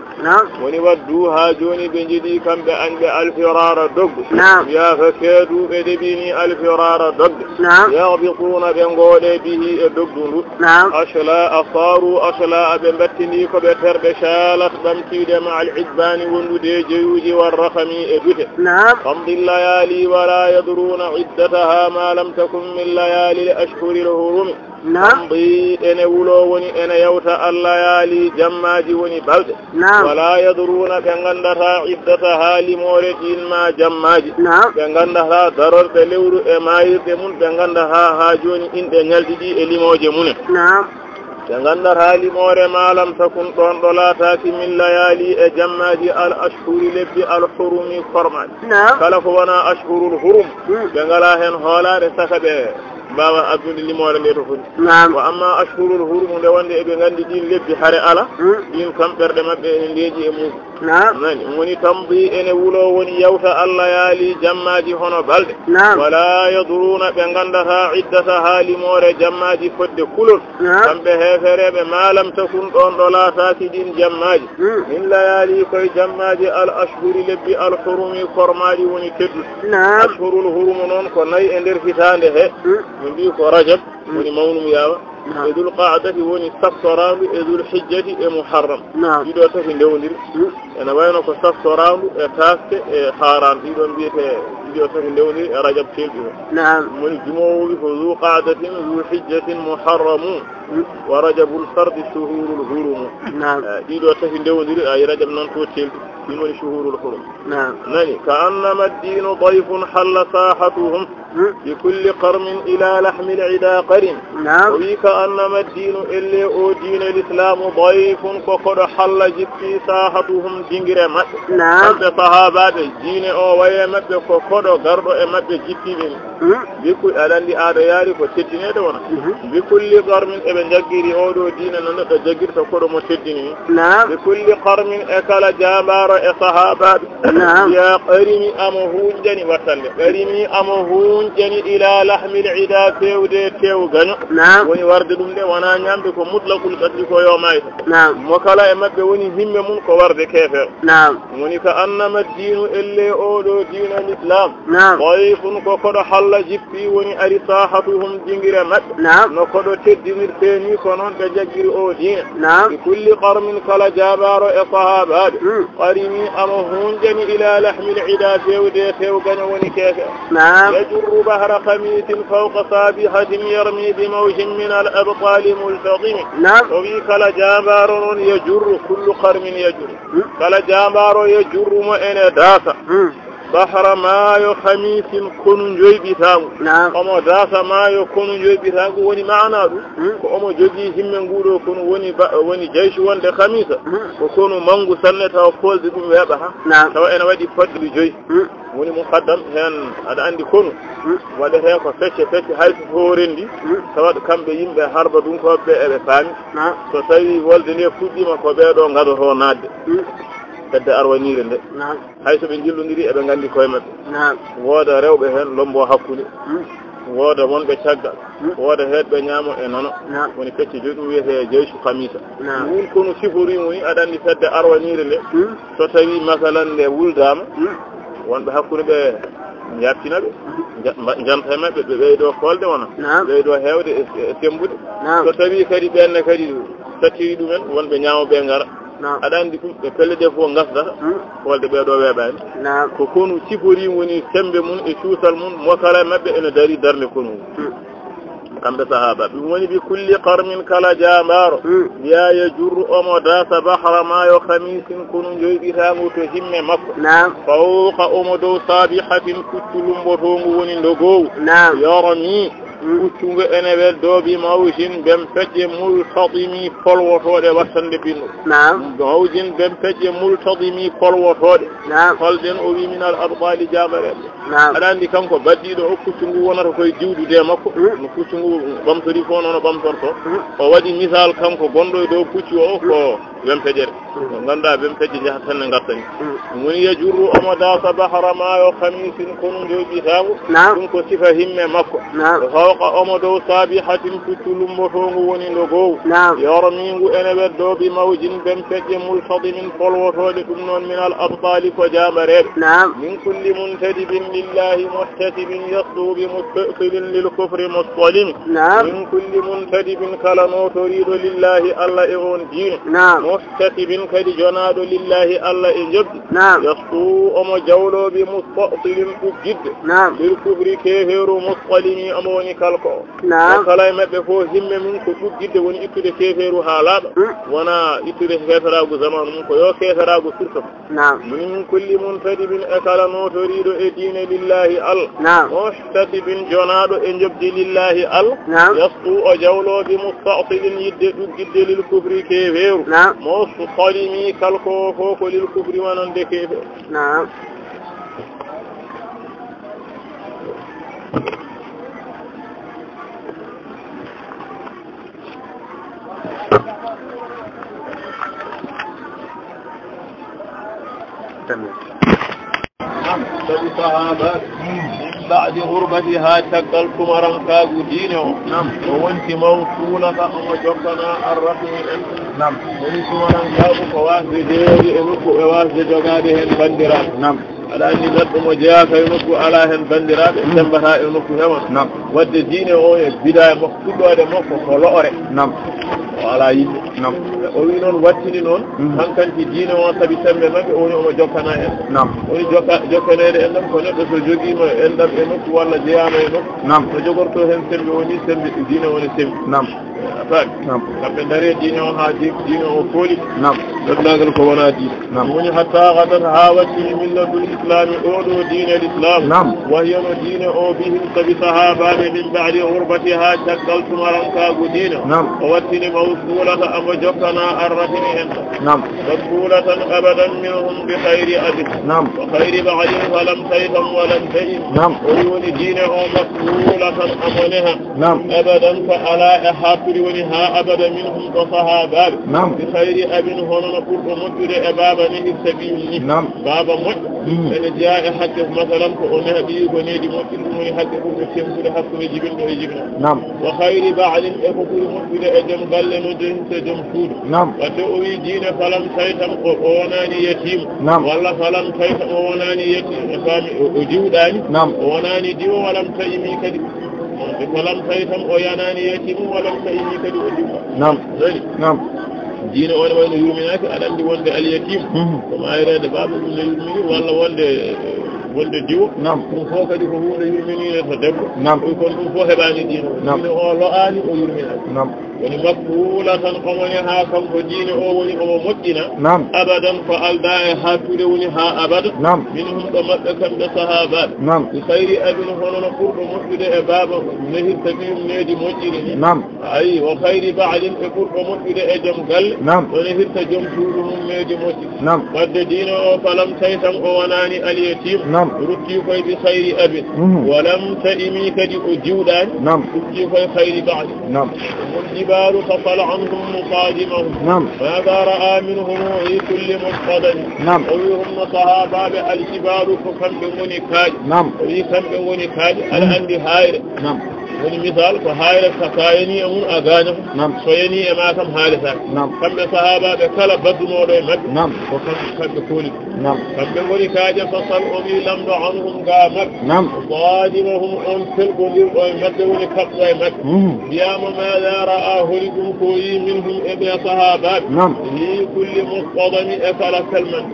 وني ودوها جوني بنجدي كم بأنج الفرار دوغ يا فكادوا بدبيني الفرار ضد يغبطون بنقول به ضد أشلاء صاروا أشلاء بمبتني كبتر بشالت بمسيد مع العدبان وندي جيوج والرخم إبته تمضي الليالي ولا يدرون عدتها ما لم تكن من ليالي الأشهر الهرم تمضي إن ولو وني إن يوتا الليالي جماج وني بلد ولا يدرون بنغندها عدتها لمورد ما جماج بنغندها ضرر بلور ما يتمون بنغندها هاجوني إن دنيالدي إليموج منه بنغندها لمور ما لم تكن طندلاتك من ليالي جماج الأشهر لبي الحرم فرمان كلفونا أشهر الحرم بنغلاهن هولا رسكبه baba abdul limore nde to foti wa amma ashhurul hurum nde wonde e be gandi din lebbi hare ala din kam berde mabbe en leeji e mum nani woni tambi ene wulo woni yawta alla yaali jammaji hono balde wala yadruna be gandata iddata halimore jammaji fodde kulol kambe heferebe malam takun don do laataaki din jammaji min layali koy jammaji al ashhuri lebbi al hurumi kormaji woni teddu ashhurul hurum non ko nay e der fitande he من رجب وني مونم ياوا ذو القعدة وني سفران ذو الحجة محرم يدو تفي ndewndiri ena wayno ko saftorandu e taske e haran didon biete يدو تفي ndewndiri e rajab telbi woni jumowi ko ذو قعدة ذو حجة محرم ورجب الفرد شهور الحرم يدو تفي ndewndiri ay rajab non to telbi من شهور الحرم نني كأنما الدين ضيف حل ساحتهم بكل قرم إلى لحم العدا قرن وكأنما الدين إلا أو دين الإسلام ضيف فقد حل جبتي ساحتهم دينغري مات أنت صحابات الدين أو ويمت فقد غرب أمت جبتي بكل أدن آدياري فتدين دونا بكل قرم ابن جاكيري أو دين ننك جاكير فقد متدين بكل قرم أكل جابار صحابات يا قرمي أمهون جني وصل قرمي أمهون جني إلى لحم العدا تيودي تيو غنو وني ورد دum de wana nyambe ko mutlaqul qadri ko yawmay mo kala e mabbe woni himme mun ko warde kefer woni ka annama dinu ille o do dinu al-islam wayfun ko kodo halla jippi woni ari sahatuhum dingire mabbe no kodo teddinir teni ko non be jaggiri o dina bi kulli qarmin kala jabaro e sahabat qarimi amhun jani ila lahmi al-ida tewde tew gana woni kefer yajru bahra khamitin fawqa sabihatin yarmi bi mawjin من الأبطال ملتقم وفي كلا جابار يجر كل قرم يجر كلا جابار يجر وإن داسا بحر ما يخميس كن جوي بتاعه أما داسا ما يكون جوي بتاعه وني معنا أما جوي هم من قولوا كن وني جيش وان خميسة وكونوا منغو سنة وقول ذكم يابها سواء أنا ودي فضل جوي woni muqaddam hen ada andi kono wala he ko fecce hay horindi tawad kambe yimbe harba dum ko be e faami so tawi wolde ne fuddima ko be do ngado ho nadde tedde arwanire nde hay so be jillondiri e be gandi koy mabbe woda rewbe hen lombo hakkunde wooda wonɓe caggal wooda heedɓe ñaamo e nono woni fecce joɗɗum wiyete jeysu kamisa wul kono siforimu ni aɗa andi fedde arwanire nde so tawi masalan nde wuldama wonɓe hakkude ɓe yartina ɓe janta maɓɓe ɓe ɓeydo kolde wona ɓeydo hewde e tembude so tawi kadi ɓenne kadi sattiri ɗumen wonɓe ñaamoɓe ngara aɗa andi ɗum ɓe pelle ɗe fof gasdata holde ɓeeɗo weeɓani ko konu sifori woni sembe mum e cuusal mum mosala maɓɓe ene dari darde konu kamɓe sahaba ɗum woni bi kulli qarmin kala jambaro ya yajurru omo dasa bahra mayo khamisin kono joyɓitango to himme makko fawqa omo dow sabihatin kucculumbotongo woni ndogowu yormi kuccugo ene wel doobi mawjin bem pejje multadimi polwotoɗe wattande binno mawjin bem pejje multadimi polwotoɗe holden o wi min al abdali jabareɓe aɗa andi kanko baddiɗo o kuccungu wonata koye diwdude makko no kuccungu ɓamtori fo nono ɓamtorto o waɗi misal kanko gonɗo e dow puccu o ko wempejere ganduɗa wempeje jahat tan ne gartani ɗum woni yajurru omo dasa bahra mayo khamisin kono joƴƴitago ɗum ko sifa himme makko fawqa omo dow sabihatin puccu lumbotongu woni ndogowu yormingu ene weddo bi mawjin wempeje multadimin polwotoɗe ɗum noon min al abtali ko jamareɓe min kulli muntadibin lillahi muhtasibin yasdu bi mustasilin lil kufri mustalimi min kulli muntadibin kala notoriɗo lillahi allah e on diine muhtasibin kadi jonaɗo lillahi allah e jobdi yastu omo jawloɓe mustasilin ɗuggidde lil kufri keferu mustalimi omo woni kalko kala e mabɓe fo himme mum ko ɗuggidde woni ittude keferu ha laaɓa wona ittude ketaragu zamanu mum ko yo ketaragu surta min kulli muntadibin e kala notoriɗo e diine lillahi allah muhtasibin jonaɗo e jobdi lillahi allah yastu o jawloɓe mustasilin yidde ɗuggidde lil kufri keferu mustalimi kalko fo ko lil kufri wonande keferu sabi sahabat بعد غربتها تقل كمرا كاغو دينه وانت موصولة وجبنا الرحم من كمرا كاغو فواسد ديري انكو فواسد جغاده البندرات على أن نقوم جاءك ينكو على هن بندرات انتبها ينكو هون ود دينه هو بداية مقصود هذا مقصود فلوري وعلى يد وي نون واتini noon hankanti diine on sabi sembe mabɓe woni omo jokkana en woni jokkanede en ɗam ko neɗɗo so jogiima en ɗam e nokku walla jeeyama e nokku so jogorto hen sembe woni sembe diine woni sembe faami kamɓe daari diine o ha diine o fooli doddagal ko wona diine woni hatta gadat ha wattini millatul islami oɗo diine l'islam wahiyano diine o bihim sabi sahabaɓe min ba'di gurbatiha caggal tumarankago diine o wattini mawsulata amo jokkana arrahimi en maqbulatan abadan minhum bi khayri abid wa khayri ba'din walam taytam walam taym woni diine o maqbulatan amoneha abadan fa ala e hakkuri woni ha abada minhum ko sahabaɓe bi khayri abin honono ɓurɗo moƴƴude e baba ni sabili baba moƴƴo ene jeeya e hakke masalan ko o neeɓi ko needi moƴƴude ɗum woni hakke ɓurɗo tempude hakkude jibinɗo e jibina wa khayri ba'din e ko ɓuri moƴƴude e joom galle no jonte joom suudu wadde o wi diine falam taytam o wonani yatim walla falam taytam o wonani yatim e faami o diwɗani o wonani diwo walam tayimi kadi falam taytam o yanani yatim walam tayimi kadi o diwa diine on wayno yurminaki aɗa andi wonde alyatim ko mayrede baaba ɗum ne yurmini walla wonde diwo ɗum fof kadi ko hunde yurminide to debbo kono ɗum fof heɓani diine diine o lo'ani o yurminaki woni makkuula tan omoni ha kanko diine o woni omo moƴƴina abadan ko alda e hattude woni ha abada minhum ɗo maɓɓe kamɓe sahabaɓe mi sayri abin hono no ɓurɗo moƴƴude e baaba nehirta ɗiyum needi moƴƴiri ni ayi o hayri ba'din e ɓurɗo moƴƴude e joom galle o nehirta joom suudu mum needi moƴƴi wadde diine o falam taytam o wonani alyatim rutti koye bi hayri abin walam ta'imi kadi o jiwɗani rutti koye hayri ba'din الجبال تصل عنهم مصادمهم ماذا رأى منهم في كل مصطدم وهم صحابة الجبال فكم بمنكاج وكم بمنكاج على عندي هاير woni misal ko hayra sakayani amum agana soyani e ma kam haalisa kamɓe sahabaɓe kala baddunoɗo e mabɓe ko kamɓe kooli kamɓe woni kaaje fasal o wi lamɗo anhum ga mabɓe sadimahum on pelgodirɗo e mabɓe woni kaɓɗo e mabɓe wiyama maɗa ra'a holi ɗum ko yi minhum e ɓe sahabaɓe yi kulli mustadami e kala kalman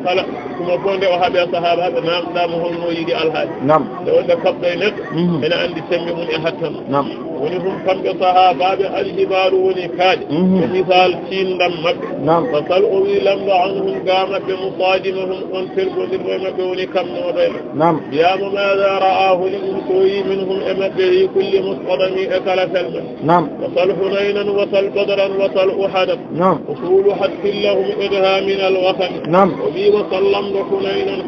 kala kuma bonde o haaɓe sahabaɓe namɗama holno yiɗi alhaali nde wonde kaɓɗo e neɗɗo ene andi sembe mum e woni hum kamɓe sahabaɓe aljibaru woni kaaƴe ko misal tindam mabɓe fasal o wi lamɗo anhum ga mabɓe musadimahum on pergodirɗo e mabɓe woni kamnoɗo e mabɓe wiyama maɗa ra'a holi ɗum soyi minhum e mabɓe hi kulli musqadami e kala felma wasal hunaynan wasal badran wasal uhadan usulu hattin lahum idha min alwatani o wi wasal lamɗo hunaynan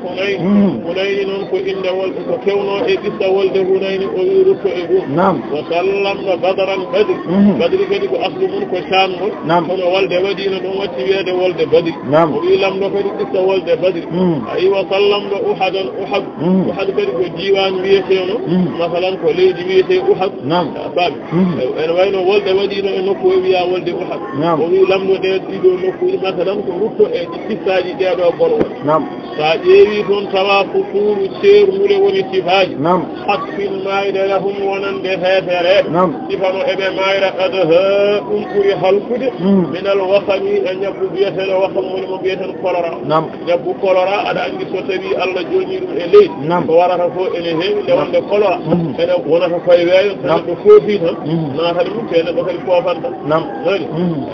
hunayni noon ko inde wolde ko kewno e ɓissa wolde hunayni o wi rutto e gum وسلم بدرا بدر كدي ko aslu mun ko shamol kono walde wadino ɗum watti wiede wolde badri o wi lamɗo kadi ɓissa wolde badri ayi wa sallam ɗo uhad kadi ko diwan wiyeteno masalan ko leydi wiyete uhad baɓe ene wayno wolde waɗino e nokku o wiya wolde uhad o wi lamɗo ɗe ɗiɗo nokkuji masalan ko rutto e kissaji ɗeɗo bolwol sa ƴeewi toon tawa foturu ceernude woni sifaji hakkil mayde lahum wonande heefere sifano eɓe mayra adaha ɗum ɓuri halkude minal wasami e ñabbu biyeteɗo wasam woni mo mbiyeten kolora ñabbu kolora aɗa andi so tawi Allah joni ɗum e leydi ko warata ko ene heewi nde wonde kolora ene wonata koye weeyo so neɗɗo foofi tan natata ɗum te neɗɗo kadi foofanta ani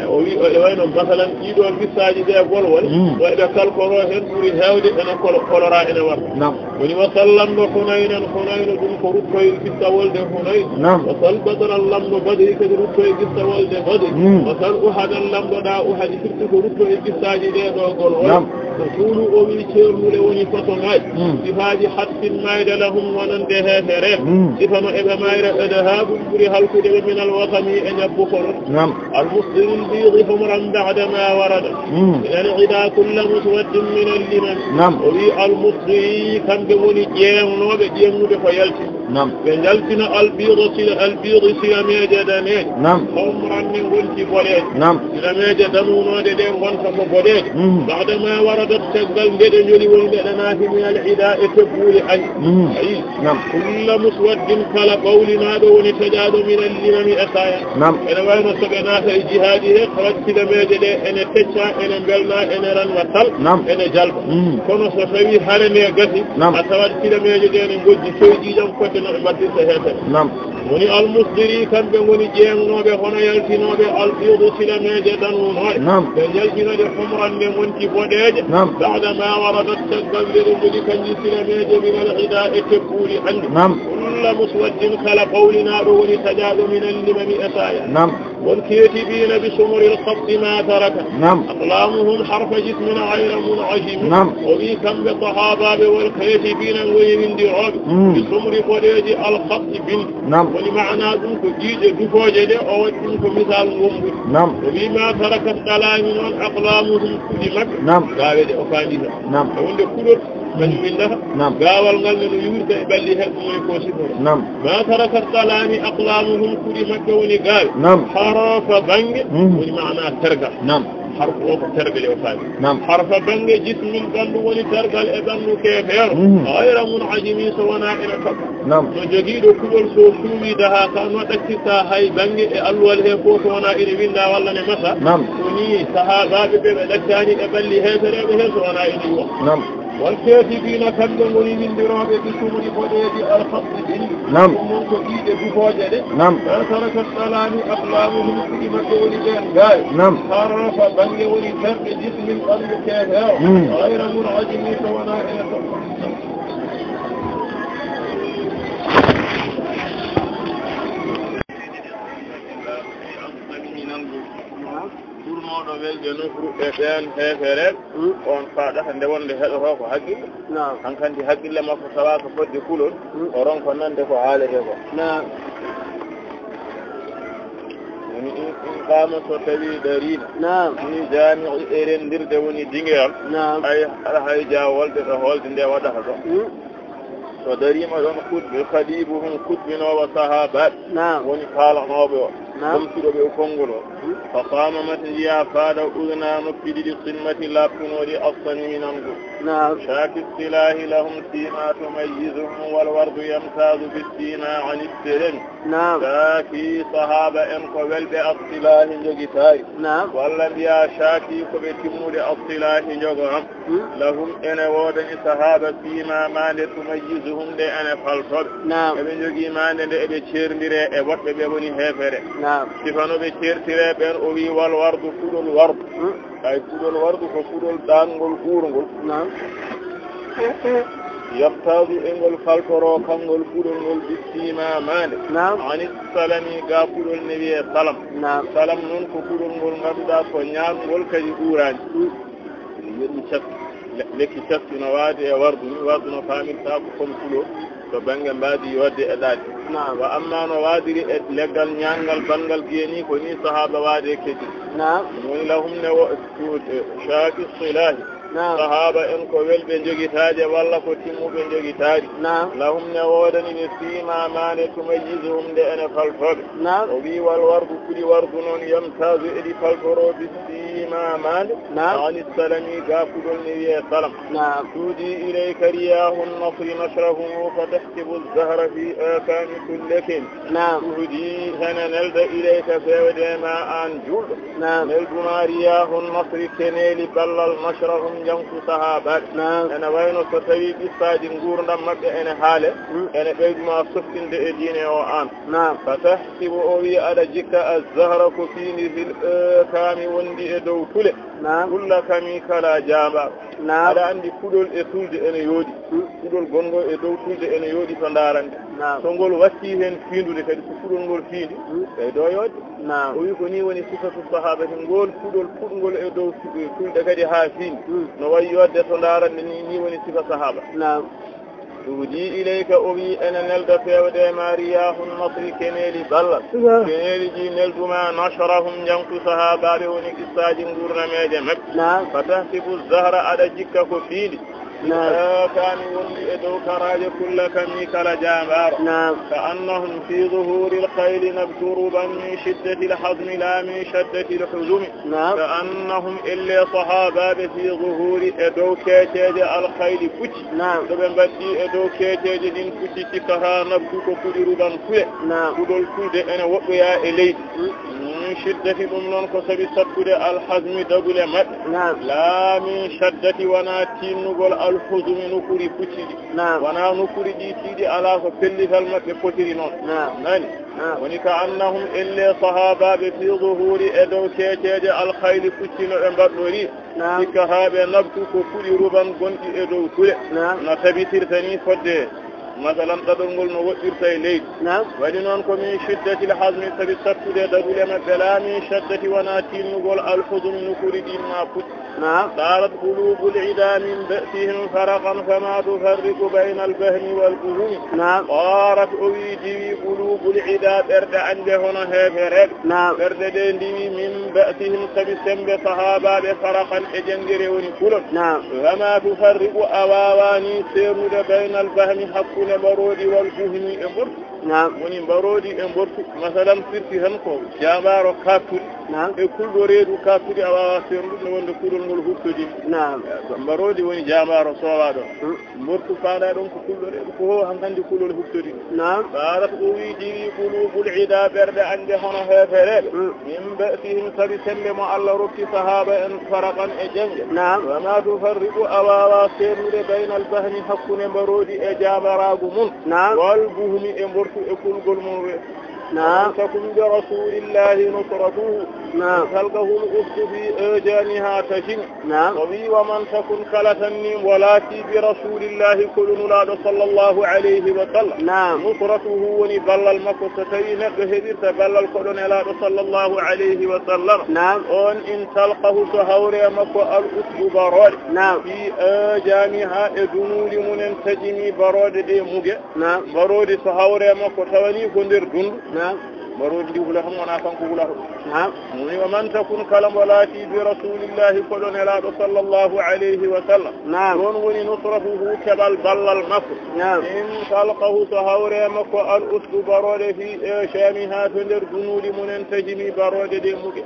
o wi e wayno masalan ɗiɗo bissaji ɗe bolwol o eɓe kalkoro hen ɓuri hewde ene kolora ene warta woni wasallamɗo hunaynan hunayno ɗum ko ruttoye bissa wolde hunayno wasal badran lamɗo badri kadi ruttoye bissa wolde badri wasal uhadan lamɗo ɗa uhadi firti ko ruttoye bissaji ɗe ɗo golwol ko suulu o wi ceernude woni façongaji sifaji hattin mayde lahum wonande heefere sifano eɓe mayra adaha ɗum ɓuri halkude ɓe minal wasami e ñabbu kono almuslimin biidi humran badama warada ene ida kulla muswaddin min alliman o wi almusli kamɓe woni ƴeewnoɓe ƴeewnude ko yalti ɓe jaltina albiidi silameje daneje humran ni gonti boɗeje silameje damunode ɗe gonta ko boɗeje badama waradat caggal ndeɗe joli woni ndeɗe naati min al ida e tebbuli ayi ayi kulla muswaddin kala ɓawlinaɗo woni taƴaɗo min allimami e saya ene wayno soɓe naata e jihaadi he kawat silameje ɗe ene tecca ene belna ene ranwa tal ene jalba kono so tawi hare nde gasi a tawat silameje ɗe ne gojji coyɗiɗam kodde noɓe mbattirta heetere woni almusdiri kamɓe ngoni ƴeewnoɓe hono yaltinoɓe albiidu silameje danunoɗe ɓe jaltinoɗe humrande monti boɗeje badama waradat caggal ndeɗe joni kanji silameje min al ida e tebbuuli hande kulla muswaddin kala qawlinaɗo woni taƴaɗo min allimami e saya والكاتبين بسمر الخط ما ترك أقلامهم حرف جسم غير منعجم وفي كم بالصحابة والكاتبين ومن دعاب بسمر قريج الخط بن ولمعنى ذنك جيد دفوجد أو ذنك مثال غمر وفيما ترك السلام أقلامهم كلمت قابل أفانيها وعند كل من منها قاول غلن يورد بل هذا ko siforo ma taraka salami aqlamuhum kuri makka woni gaal harafa bange woni maana tergal harf o ko tergal e faami harfa bange jismin bandu woni tergal e bandu kefeero ayra mun ajimi so wana ila kab so jogiido kulol so suuwida ha kano dakkita hay bange e alwal he ko wana ina winda walla ne masa ni sahabaabe be dakkani e balli heferebe he so wana ina yo والكاتبين كلموني من درابة بسمر فديد الخط بن ومنك إيد بفوجد ما ترك السلام أقلامهم كلمة ولدين قال خرف بني ولترك جسم القلب كافر غير منعجم سواء turnoɗo welde nofru e ɓen heefere on faɗata nde wonde heɗoto ko haqqille hankkandi haqqille makko tawa ko fodde kulol o ronko nande ko haalete ko woni in in qama so tawi darina fi jami'i erendirde woni dingeyal ay hay jawolde to holde nde waɗata ɗo so darima ɗon kutɓe khadibuhum kutbinowo sahabat woni kaalanoɓe o ɗomtuɗoɓe konngol o fa qama mati jiya faada udna noppi ɗiɗi simmati laptunoɗi assaninango shaki silahi lahum sima tumayyizuhum walwardu yamtazu bisima ani seremi shaki sahaba en ko welɓe assilahi jogitari walla mbiya shaki koɓe timmude assilahi jogoram lahum ene wodani sahaba sima mande tumayyizuhum nde ene faltoɓe eɓe jogui mande nde eɓe cerdire e woɗɓe ɓe woni hefere sifanoɓe certire ɓen o wi wal wardu fuɗol wardu ay fuɗol wardu ko fuɗol ɗangol ɓurgol yaftadu e ngol faltoro kangol fuɗol ngol bistima mande ani salami ga fuɗol ne wiye salam salam noon ko fuɗol ngol ganduɗa ko ñamgol kadi ɓurani yeɗi cakki lekki cakki no waade e wardu ni wardu no famirta ko comme fulo to banggue mbadi wadde e ɗaɗi wa amma no waadiri e leggal ñangal bangal biyeni ko ni sahaba waade kedi woni lahum ne shaki silahi sahaba en ko welɓe jogitaade walla ko timmuɓe jogitaade lahum ne woodani ɓe sima mane tumayyizuhum nde ene faltoɓe o wi wal wardu kuɗi wardu noon yamtazu eɗi faltoro bi sima mane ani salami ga kuɗol ne wiye salam tuudi ilayka riyahu nasri nashrahum fa tahtibu zahra fi akami kullekin tuudi hene nelda ilayka fewdema an julɗo nelduma riyahu nasri keneli ballal nashrahum janku sahabat ene wayno so tawi ɓissaji gurdam mabɓe ene haale ene ɓeyduma softinde e diine o an fa tahsibu o wi aɗa jikka azahra ko fiindi fil kami wondi e dow tule kulla kami kala jamba aɗa andi kuɗol e tulde ene yooɗi kuɗol gongol e dow tulde ene yooɗi to darande so ngol watti hen fiindude kadi so kuɗol ngol fiindi ɓeydo yoodde o wi ko ni woni sifatu sahabati ngol kuɗol puɗgol e dow tulde kadi ha fiindi no wayi yodde to darande ni woni sifa sahaba tuudi ilayka o wi ene nelda fewde ma riyahu nasri keneli balla keneli ji nelduma nashrahum janku sahabaɓe woni qissaji gurnameje mabɓe fa tahsibu zahra aɗa jikka ko fiindi kani wondi e dow karaje kulla kami kala jambaro ka annahum fi zuhuri lkhayli nabturuban min shiddati lhazmi la min shaddati lhuzumi ka annahum ille sahabaɓe fi zuhuri e dow keeceje alkhayli pucci ɗoɓe mbaddi e dow keeceje ɗin pucci cikkata nabtu ko puɗiruban kuye kuɗol fulde ene woɗɗoya e leydi min shiddati ɗum noon ko sabi sattude alhazmi dagule maɓɓe la min shaddati wona tinnugol alhuzumi nokuri pucciɗi wona nokuri ɗi tiiɗi ala ko pellital maɓɓe potiri noon nani woni ka annahum elle sahabaɓe fi zuhuri e dow keeceje alkhayli puccino ɓe mbaɗɗori sikka haaɓe nabtu ko puɗi ruban gonɗi e dow tule no tabitirta ni fodde masalan ɗaɗol ngol no woɗɗirta e leydi waɗi noon ko min shiddati lhasmi sabi sattude daɗule maɓɓe la min shaddati wona tinnugol alhuzumi nokuri ɗin ma pucci صارت قلوب العدا من بأسهم فرقا فما تفرق بين البهم والبهم صارت أويدي قلوب العدا برد عنده هنا هفرق برد دي من بأسهم سبسم بصحابة فرقا اجنجر ونكل فما تفرق أواواني سيرود بين البهم حق برود والبهم امبرت woni mbarodi e mbortu masalan firti tan ko jamaro kaftude e kulɗo reedu kaftude a wawa sendude wonde kuɗol ngol huttodi mbarodi woni jamaro sowaɗo mbortu faada ɗon ko kulɗo reedu ko hankandi kuɗol huttodi barat o wi diri qulubul ida ɓerɗe ande hono hefereɓe min ba'sihim sabi sembe mo Allah rokki sahaba en faraqan e jangge wama tufarriqu a wawa sendude bayna al bahmi hakkude mbarodi e jamaragu mun wal buhmi e ekul gol mon we تكن برسول الله نصرته تلقه الأخت في آجانها تشن وبي ومن تكن كلتني ولاتي برسول الله كل نلاد صلى الله عليه وسلم نصرته ونبل المكتتين بهدر تبل الكل نلاد صلى الله عليه وسلم on in تلقه سهوري مكو الأخت برود في آجانها دنول من تجمي برود دي مجي برود سهوري مكو تواني كندر دن barodi wula ham wona kanko wulata نعم muni wa man takun kalam walati bi rasulillahi kolon elaɗo sallllahu alayhi wa sallam نعم ɗon woni nusratuhu keɓal ballal makko نعم in talqahu so hawrema ko al usdu barode fi shami ha to nder dunuɗi munen tajimi barode de muge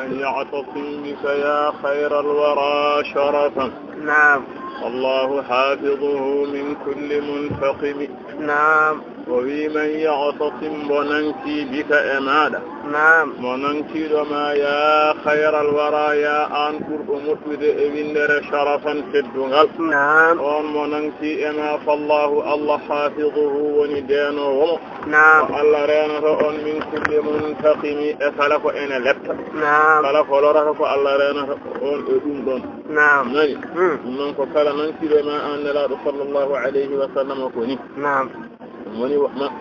أن يعتصم بك يا خير الورى شرفا نعم الله حافظه من كل منتقم نعم وفيمن يعتصم وننكي بك إمادة نعم وننكي لما يا خير الورى يا أنكر أمتد إبندر شرفا في الدغل نعم وننكي إما فالله الله حافظه وندانه نعم الله رانه من كل منتقم أفلك إن لبت نعم فلك ولرك الله رانه أدون نعم من قال ننكي لما أن لا صلى الله عليه وسلم كوني نعم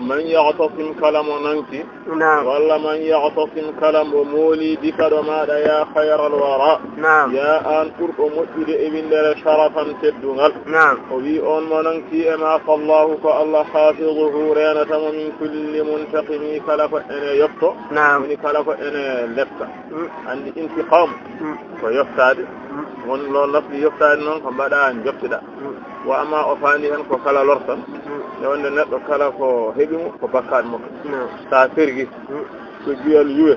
من يعتصم كلام ننكي نعم ولا من يعتصم كلام مولي بك وماذا يا خير الوراء نعم يا أن قرب مسجد ابن لنا شرفا تدنغل نعم وفي أن مننكي أما فالله فالله حافظه رينة من كل منتقم كلف أنا يفتو نعم من كلف أنا لفت عندي انتقام فيفتاد won loolu nafli yoftaani noon ko mbaɗa joftida wa ama o faani hen ko kala lortan e wonde neɗɗo kala ko heɓi mo ko bakkaɗe makko sa fergi so juyal yuwe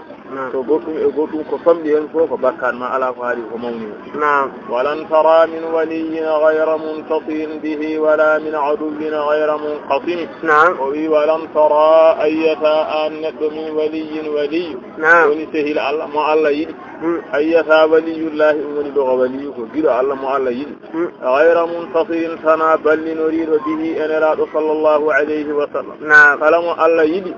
so goɗɗum e goɗɗum ko famɗi hen fof ko bakkaɗe ma ala ko haali ko mawni walan tara min waliyin gayra muntasin bihi wala min aduwin gayra munqasimi o wi walan tara ayyata an neɗɗo min waliyin waliyu woni sehil allah mo allah yiɗi ayyata waliyullahi woni ɗo waliyu ko giɗo allah mo allah yiɗi gayra muntasirin sana ballinoriɗo bihi eneraɗo sallllahu alayhi wa sallam kala mo allah yiɗi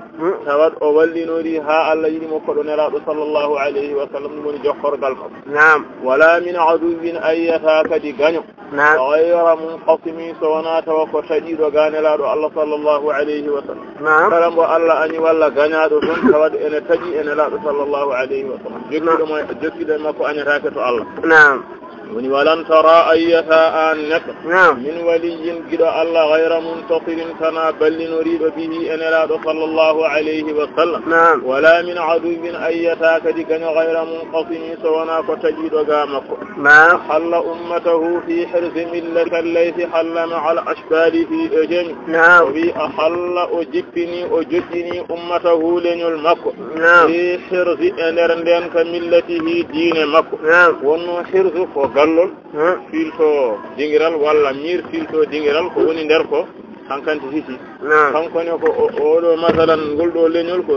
tawat o wallinori ha allah yiɗi mo koɗo neraɗo sallllahu alayhi wa sallam ɗum woni jokkorgal makko wala min aduwin ayyata kadi gaño gayra munqasimi so wona tawa ko taƴiɗo ga nelaɗo allah sallllahu alayhi wa sallam kala mbo allah añi walla gañaɗo toon tawat ene taƴi enelaɗo sallllahu alayhi wa sallam jokkiɗo makko añatake to allah woni walan tara ayyata an neɗɗo min waliyin giɗo allah gayra muntasirin kana ballinoriɗo bihi enelaɗo sallllahu alayhi wa sallam wala min aduwin ayyata kadi gaño gayra munqasimi so wona ko taƴiɗo ga makko halla ummatahu fi hirsi millati allaysi halla maa al ashbali fi ejami o wi a halla o jippini o joƴƴini ummatahu leñol makko fi hirsi e nder nden ka millatihi diine makko wonno hirsu ko gallol filto dingiral walla mir filto dingiral ko woni nder ko hankanti hisi kankone ko oɗo masalan ngol ɗo leñol ko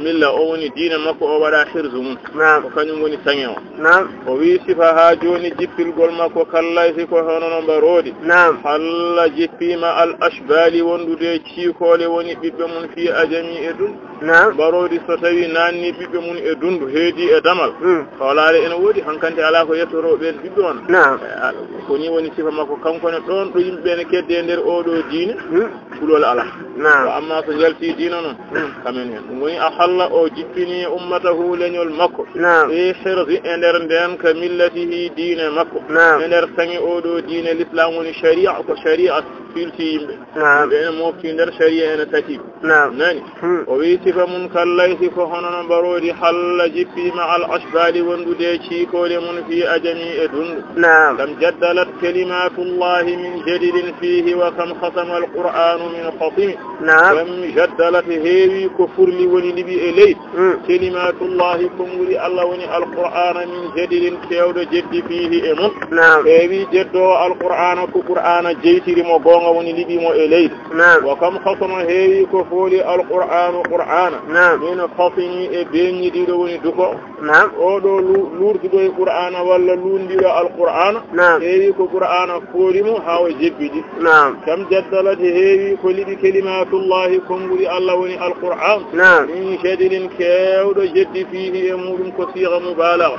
milla o woni diine makko o waɗa hirsu mum ko kañum woni saŋe o wi sifa ha joni jippilgol makko kallaysi ko hono no mbaroodi halla jippima al ashbali wondude ciikole woni ɓiɓɓe mum fi ajami e dundu mbaroodi so tawi nanni ɓiɓɓe mum e dundu heedi e damal hawlaade ene woodi hankanti ala ko yettoroɓen ɓiɓɓe on ko ni woni sifa makko kankone ɗon ɗo yimɓe ne kedde nder oɗo diine kulol ala amma so jalti diina noon kamen hen ɗum woni a halla o jippini ummatahu leñol makko e hirsi e nder nden ka millatihi diine makko e nder saŋi oɗo diine l'islam woni sharia ko sharia filti yimɓe yimɓe ene mofti nder sharia ene tati nani o wi sifa mum kallaysi ko hono no mbaroodi halla jippima al ashbali wondude ciikole mum fi ajami e dundu kam jaddalat kalimatullahi min jadidin fihi wa kam khasama al qur'anu min khatimi kam jaddalat heewi ko furli woni liɓi e leydi kalimatullahi konguri allah woni al qur'ana min jadidin kewɗo jeddi fihi e mum heewi jeddowo al qur'ana ko qur'ana jeytirimo gonga woni liɓimo e leydi wa kam khasama heewi ko fooli al qur'anu qur'ana min khatimi e beñiɗiɗo woni duko oɗo lurduɗo e qur'ana walla lundiɗo al qur'ana heewi ko qur'ana foolimo ha o jebbiɗi kam jaddalati heewi ko liɗi kalimatullahi konguri allah woni al qur'an min jadilin kewɗo jeddi fihi e muɗum ko siga mubalaga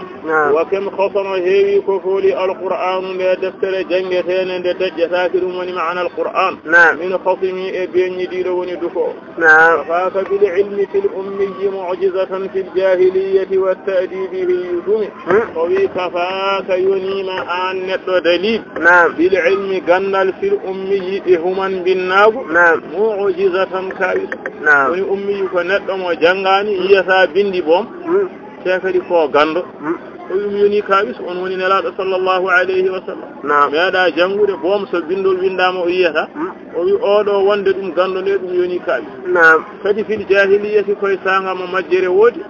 wa kam khasama heewi ko fooli al qur'anu nde deftere jangetene nde dajjataki ɗum woni maana al القرآن نعم من خصمي بين ديروني دفو نعم كفاك بالعلم في الأمي معجزة في الجاهلية والتأديب باليتم وفي كفاك ينيم أن دليل نعم بالعلم قنل في الأمي إهما بالناب نعم معجزة كايس نعم وني أمي كنتم وجنغاني يسا بندي بوم تكري فو غاندو ويميوني كايس on woni nelaɗo sallallahu alayhi wa sallam meeɗa janngude boom so bindol windama o yiyata o wi oɗo wonde ɗum gando nde ɗum yoni kaalis kadi fil jahiliyati koye sangama majjere woodi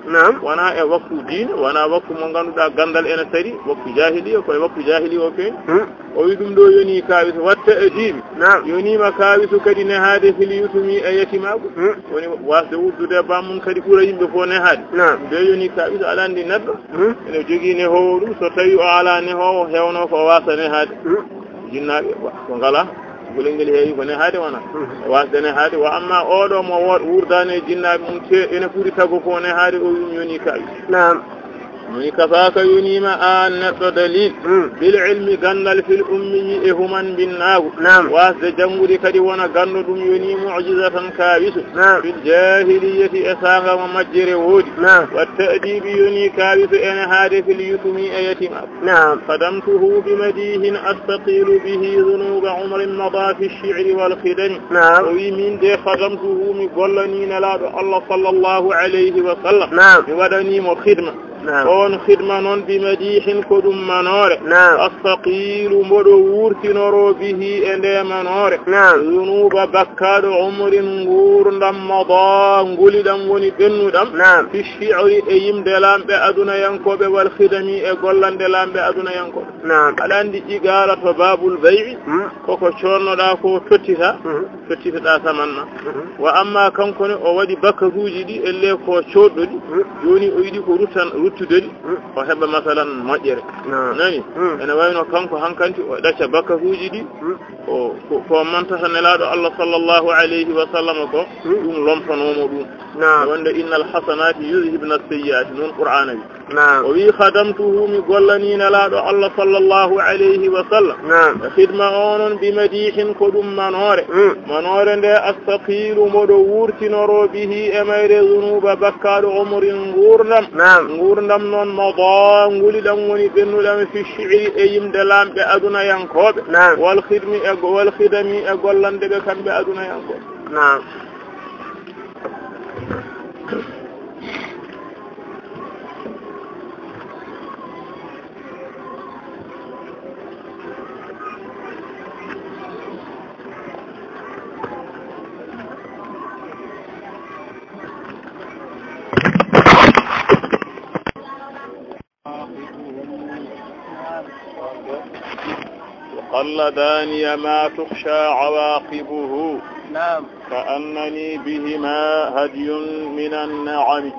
wona e waktu diine wona waktu mo ganduɗa gandal ene sari waktu jahiliya koye waktu jahiliya o feeñi o wi ɗum ɗo yoni kawis watta e diimi yonima kawisu kadi nehade fil yutumi e yetimago woni wasde wuddude bammum kadi ɓuura yimɓe fof nehade nde yoni kawisu aɗa andi neɗɗo ene jogui nehowo ɗum so tawi o ala nehowo hewno ko wasa nehade jinnaɓe ko ngala gulel ngel heewi ko nehade wona wasde nehade wa amma oɗo mo wurdani e jinnaɓe mum ene ɓuuri tago ko nehade o yum yoni kawis من كفاك ينيم نقض دليل بالعلم قنل في الأمي إهما بالناو واسد جنغري كدي وانا قنل يني معجزة كابس في الجاهلية أساغ ومجر وود والتأديب يني كابس إن هذا في اليتمي أيتما خدمته بمديه أستقيل به ذنوب عمر مضى في الشعر والخدم ومن دي خدمته مقلني نلاب الله صلى الله عليه وسلم ودني مخدمة on khidma non bi madihin ko dum manore astaqilu modo wurtinoro bihi ende manore zunuba bakkado umrin ngurdam mada ngulidam woni bennudam fi shi'ri e yimde lambe aduna yankobe wal khidami e gollande lambe aduna yankobe alandi igara to babul bay'i koko connoda ko tottita da samanna wa amma kanko ne o wadi bakaruji di elle ko coddodi joni o yidi ko ruttudedi o heba masalan moƴƴere nani ene wayno kanko hankanti o ɗacca bakaruji di ko mantata nelaɗo Allah sallallahu alayhi wa sallam ko ɗum lomtanomo ɗum wonde innal hasanati yuzhibna as-sayyi'ati non qur'ana wi o wi khadamtuhu mi gollani nelaɗo Allah sallallahu alayhi wa sallam khidma onon bi madihin ko ɗum manore nde astaqilu moɗo wurtinoro bihi e mayre zunuba bakkaɗo umurin ngurdam noon mada nguliɗam woni ɓennuɗam fi shi'ri e yimde lamɓe aduna yankoɓe wal khidami e gollande ɓe kamɓe aduna yankoɓe قلداني ما تخشى عواقبه كأنني بهما هدي من النعم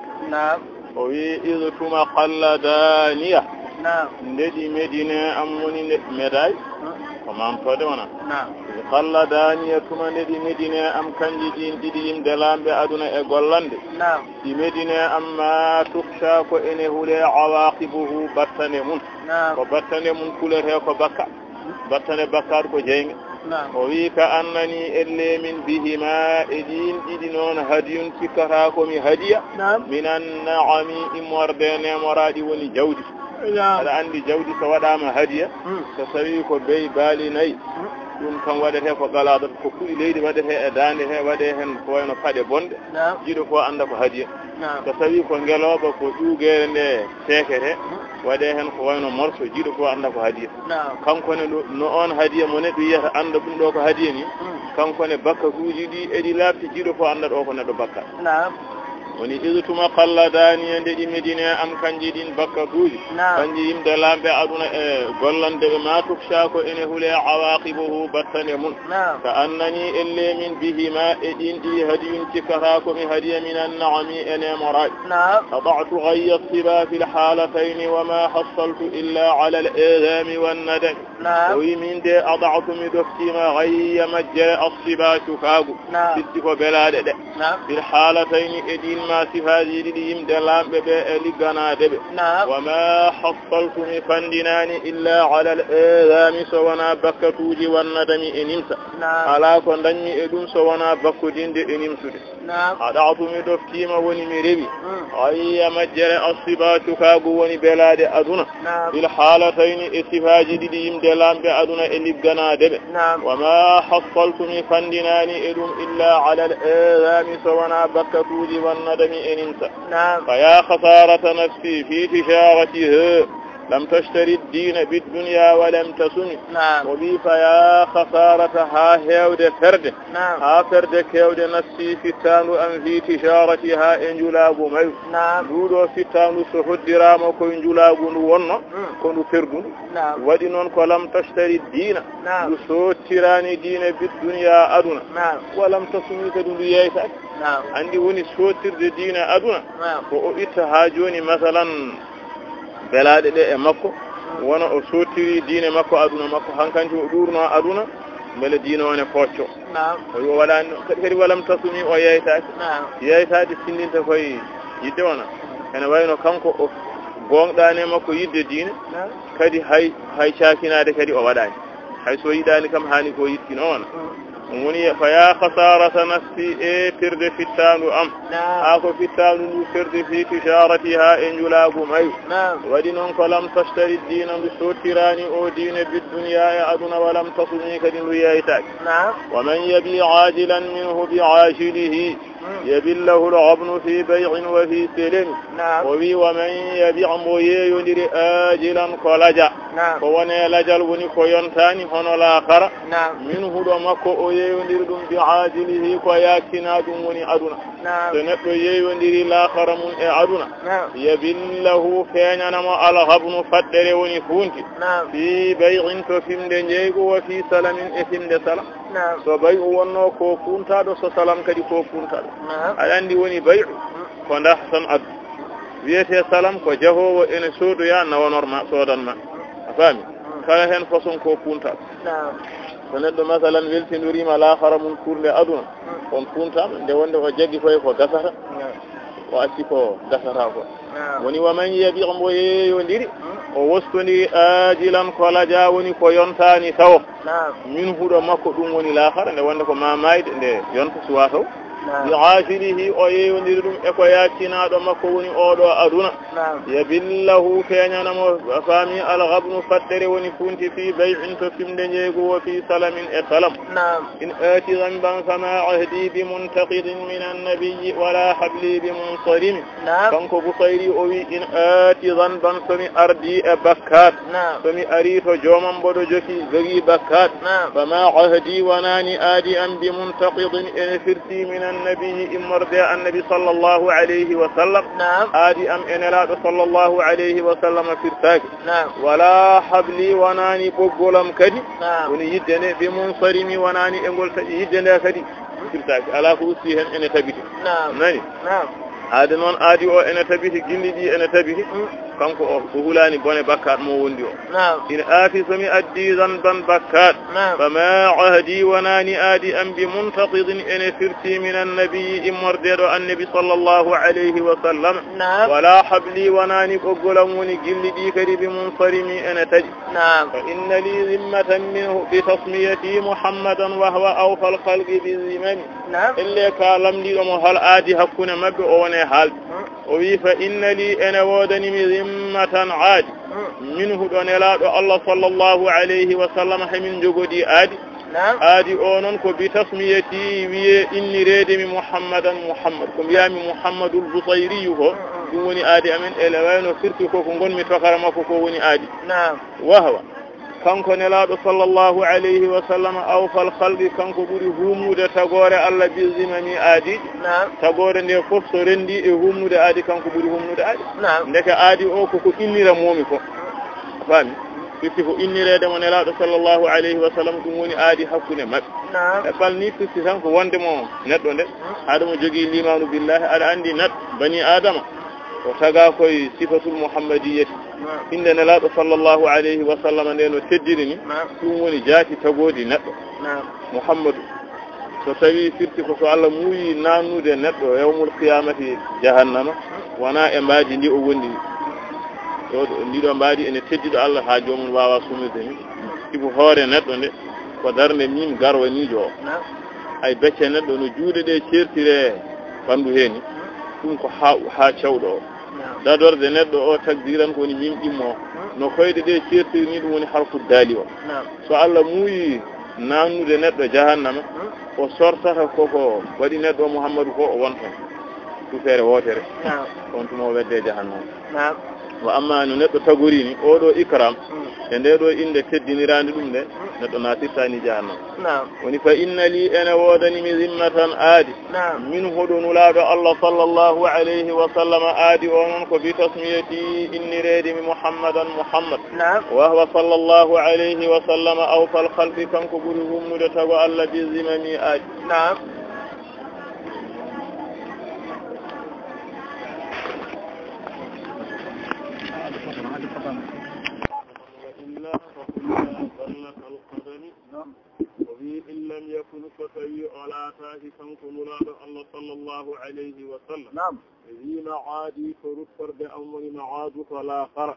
وإذ كما قلداني ندي مدينة أموني مداي وما أنتودونا قلداني كما ندي مدينة أم كنجدين ديديم دلام بأدنى إغولاند دي مدينة أما تخشى كإنه لعواقبه بطنمون وبطنمون كله كبكا battane bakkar ko jeyga o wi ka annani elle min bihima edin ɗiɗi noon hadiyun cikkata komi hadiya minan naami immorde nemoraɗi woni jawdi aɗa andi jawdi so waɗama hadiya so tawi ko beyi baali nayyi ɗum kam waɗete ko galaɗo ko kuɗi leydi waɗete e dande he waɗe hen ko wayno paɗe bonɗe jiɗo ko anda ko hadiya so tawi ko ngeloɓa ko ƴuugere nde sekete waɗe hen ko wayno morso jiɗo ko anda ko hadiya kankone no on hadiya mo neɗɗo yiyata anda ɗum ɗo ko hadiya ni kankone bakka kuuji ɗi eɗi laaɓti jiɗo ko anda ɗo ko neɗɗo bakka woni isutuma qalladani e ndeɗi medine am kanji ɗin bakka kuuji kanji yimde lamɓe aduna e gollande ɓe ma tuksha ko ene huule awaqibuhu battane mum ka annani elle min bihima e ɗin ɗi hadiyun cikkata komi hadiya min annaami ene moraɗi adatu gayya siba fi lhalataini wama hassaltu illa ala al idami wannadami o wi min de ada'tu mi doftima ghayya majjere as-sibatu kaagu sitti ko belade de bil halatayni edin ma sifaji ɗiɗi yimɓe lamɓe ɓe e ligganade ɓe wa ma hassaltu mi fandinani illa ala al-idami so wona bakkatuji wannadami e nimsa ala ko dañmi e ɗum so wona bakkudinde e nimsude ada'tu mi doftima woni mi rewi ghayya majjere as-sibatu kaagu woni belade aduna bil halatayni e sifaji ɗiɗi yimɓe lamɓe aduna e ligganade ɓe wa ma hassaltu mi fandinani e ɗum illa ala al-idami so wona bakkatuji wannadami e nimsa fa ya khasarata nafsi fi tijaratiha لم تشتري الدين بالدنيا ولم تسني وبي فيا خسارة ها هيود فرد ها فرد كيود نفسي في تانو أم في تجارتها إن جلاب ميو دودو في تانو سهد درام كو إن جلاب ونو كنو فردون ودي نون لم تشتري الدين يسو تراني دين بالدنيا أدنا ولم تسني كدو يايسك عندي وني سوتر الدين أدنا وإتهاجوني مثلا belade de e makko wona o sotiri diine makko aduna makko hankanti o durno aduna bele diine wona focco o wadani kadi walam tasumi o yeytaade sindinta koye yidde wona ene wayno kanko o gonɗani makko yidde diine kadi hay cakinade kadi o waɗani hay so yiɗani kam hani ko yittino wona woni fa ya khasarata nafsi e firde fittandu am ha ko fittandu ndu firde fi tijaratiha e njulagu mayu waɗi noon ko lam tashtari dina ndu sottirani o diine bidduniya e aduna walam tasumi kadi ndu yeytaki wa man yabi ajilan minhu bi ajilihi يبله العبن في بيع وفي سلم وفي ومن يبيع مويي آجلا كولجا فوني لجل وني كوينتاني هنو الآخر منه دمكو يندر دم بعاجله كوياكنا دم وني أدنا سنتو يندر الآخر من أدنا يبله فينما العبن فدر وني فونتي في بيع تفهم دنجيغ وفي سلم إفهم دسلم so bay o wonno ko puntaɗo so salam kadi ko puntaɗo aɗa andi woni bay'u ko nda tan addu wiyete salam ko jahowo ene soodoya nawanorma soodanma a faami kala hen façon ko puntaɗo so neɗɗo masalan weltinirima lahara mum kurde aduna on puntama nde wonde o jaggi koye ko gasata o acci ko gasata ko woni waman yabi mbo yeeyodiri o wostodiri ajilan ko laja woni ko yontani taw min huɗo makko ɗum woni lahara nde wonde ko mamayde nde yonta suwa taw bi'ashirihi o yeeyodiri ɗum e ko yakkinaɗo makko woni oɗo aduna yabillahu feñanamo faami alghabnu faddere woni funti fi bay'in to fimde jeego wo fi salamin e salam in ati zamban fama ahdi bi muntaqidin min annabiyyi wala habli bi munsarim kanko Busayri o wi in ati zamban somi ardi e bakkat somi ari to jomam boɗo jogi bakkat fama ahdi wanani adi am bi muntaqidin en firti min النبي إمرد النبي صلى الله عليه وسلم آدي أم إنلا صلى الله عليه وسلم في التاج ولا حبلي وناني بقولم كدي وني يدني بمنصرمي وناني إنقول يدني كدي في التاج على كوسيهم إن تبيت نعم هذا نون آدي أو إن تبيت جندي إن تبيت kanko o ko hulani bone bakkat mo wondi o in aati somi addi zanban bakkat fama ahdi wanani adi am bi muntaqidin ene firti min annabi immordeɗo annabi sallallahu alayhi wa sallam wala habli wanani ɓoggolam woni gilliɗi kadi bi munsarimi ene taƴi fa inna li zimmatan minhu bi tasmiyati muhammadan wa huwa awfa alkhalqi bi zimami elle ka lamdiɗomo hal aadi hakkunde mabɓe o wone haalde o wi fa inna li ene wodanimi zimmatan aadi minhu ɗon elaɗo allah sallllahu alayhi wa sallam hamin jogodi aadi o noon ko bi tasmiyati wiye inniredemi muhammadan muhammad ko mbiyami muhammadul busayriyu ko ɗum woni aadi amen ele wayno firti ko gonmi tokara makko ko woni aadi wahwa kanko nelaɗo sallllahu alayhi wa sallam awfal khalqi kanko ɓuuri humude tagore allah bi zimami aadi tagore nde fof so rendi e humude aadi kanko ɓuuri humude aadi ndeke aadi o koko innira momi ko faami firti ko innirede mo nelaɗo sallllahu alayhi wa sallam ɗum woni aadi hakkude mabɓe e ɓalni firti tan ko wondemo neɗɗo nde adama jogui limanu billahi aɗa andi neɗɗo bani adama o taga koye sifatul muhammadiyyati inde nelaaɗo sallllahu alayhi wa sallam nde no teddiri ni ɗum woni jaati tagoodi neɗɗo Muhammadu so tawi firti ko so Allah muuyi nannude neɗɗo yawmul qiyamati jahannama wona e mbaadi ndi o wondi ndiɗo mbaadi ene teddiɗo Allah ha jomum wawa sumirde ni ibo hoore neɗɗo nde ko darnde min garwaniijo o hay becce neɗɗo no juuɗe ɗe certire ɓanndu heeni ɗum ko ha cewɗo o dadorde neɗɗo o takdiran ko woni min ɗimmo no koyɗe ɗe certiri ni ɗum woni halku daali o so Allah muuyi nannude neɗɗo jahannama o sortata koko waɗi neɗɗo o Muhammadu ko o wonton tufere wotere on tuma o wedde jahannama wa amma no neɗɗo tagorini oɗo ikram e nde ɗo inde teddinirande ɗum nde neɗɗo natirtani jahannama woni fa inna li ene wodanimi zimmatan aadi min hoɗo nulaɗo Allah sallllahu alayhi wa sallam aadi o noon ko bi tasmiyati innirede mi Muhammadan Muhammad wa huwa sallllahu alayhi wa sallam awfal khalqi kanko ɓuri hummude tago Allah bi zimami aadi إن لم يكن فتوي على تاهي كنكم الله صلى الله عليه وسلم ذي معادي فرد فرد أمر معاد فلا قرأ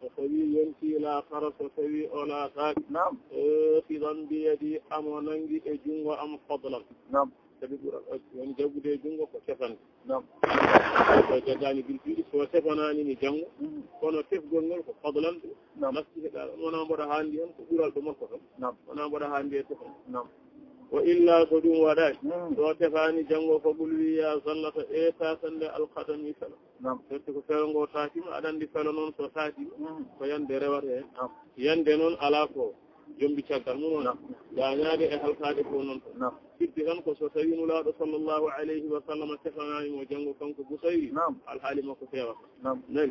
فتوي ينتي لا قرأ فتوي على تاهي خذا بيدي أمننجي أجن وأم فضلا woni jaggude junngo ko tefande ko jaggani bilfiɗi so tefanani ni janngo kono tefgol ngol ko fadlan nastiheɗa wona mboɗa handi hen ko ɓural ɗo makko tan wona mboɗa handi e tefan wa illa so ɗum waɗani so tefani janngo ko ɓul wiya sallata e tasande alkadami fela firti ko felo ngo tatima aɗa andi felo noon so tatima ko yande rewata hen yande noon ala ko jombi caggal mum on gañade e halkade fof noon firti tan ko so tawi nulaaɗo sallllahu alayhi wa sallam tefananimo janngo kanko Busayri alhaali makko fewata nani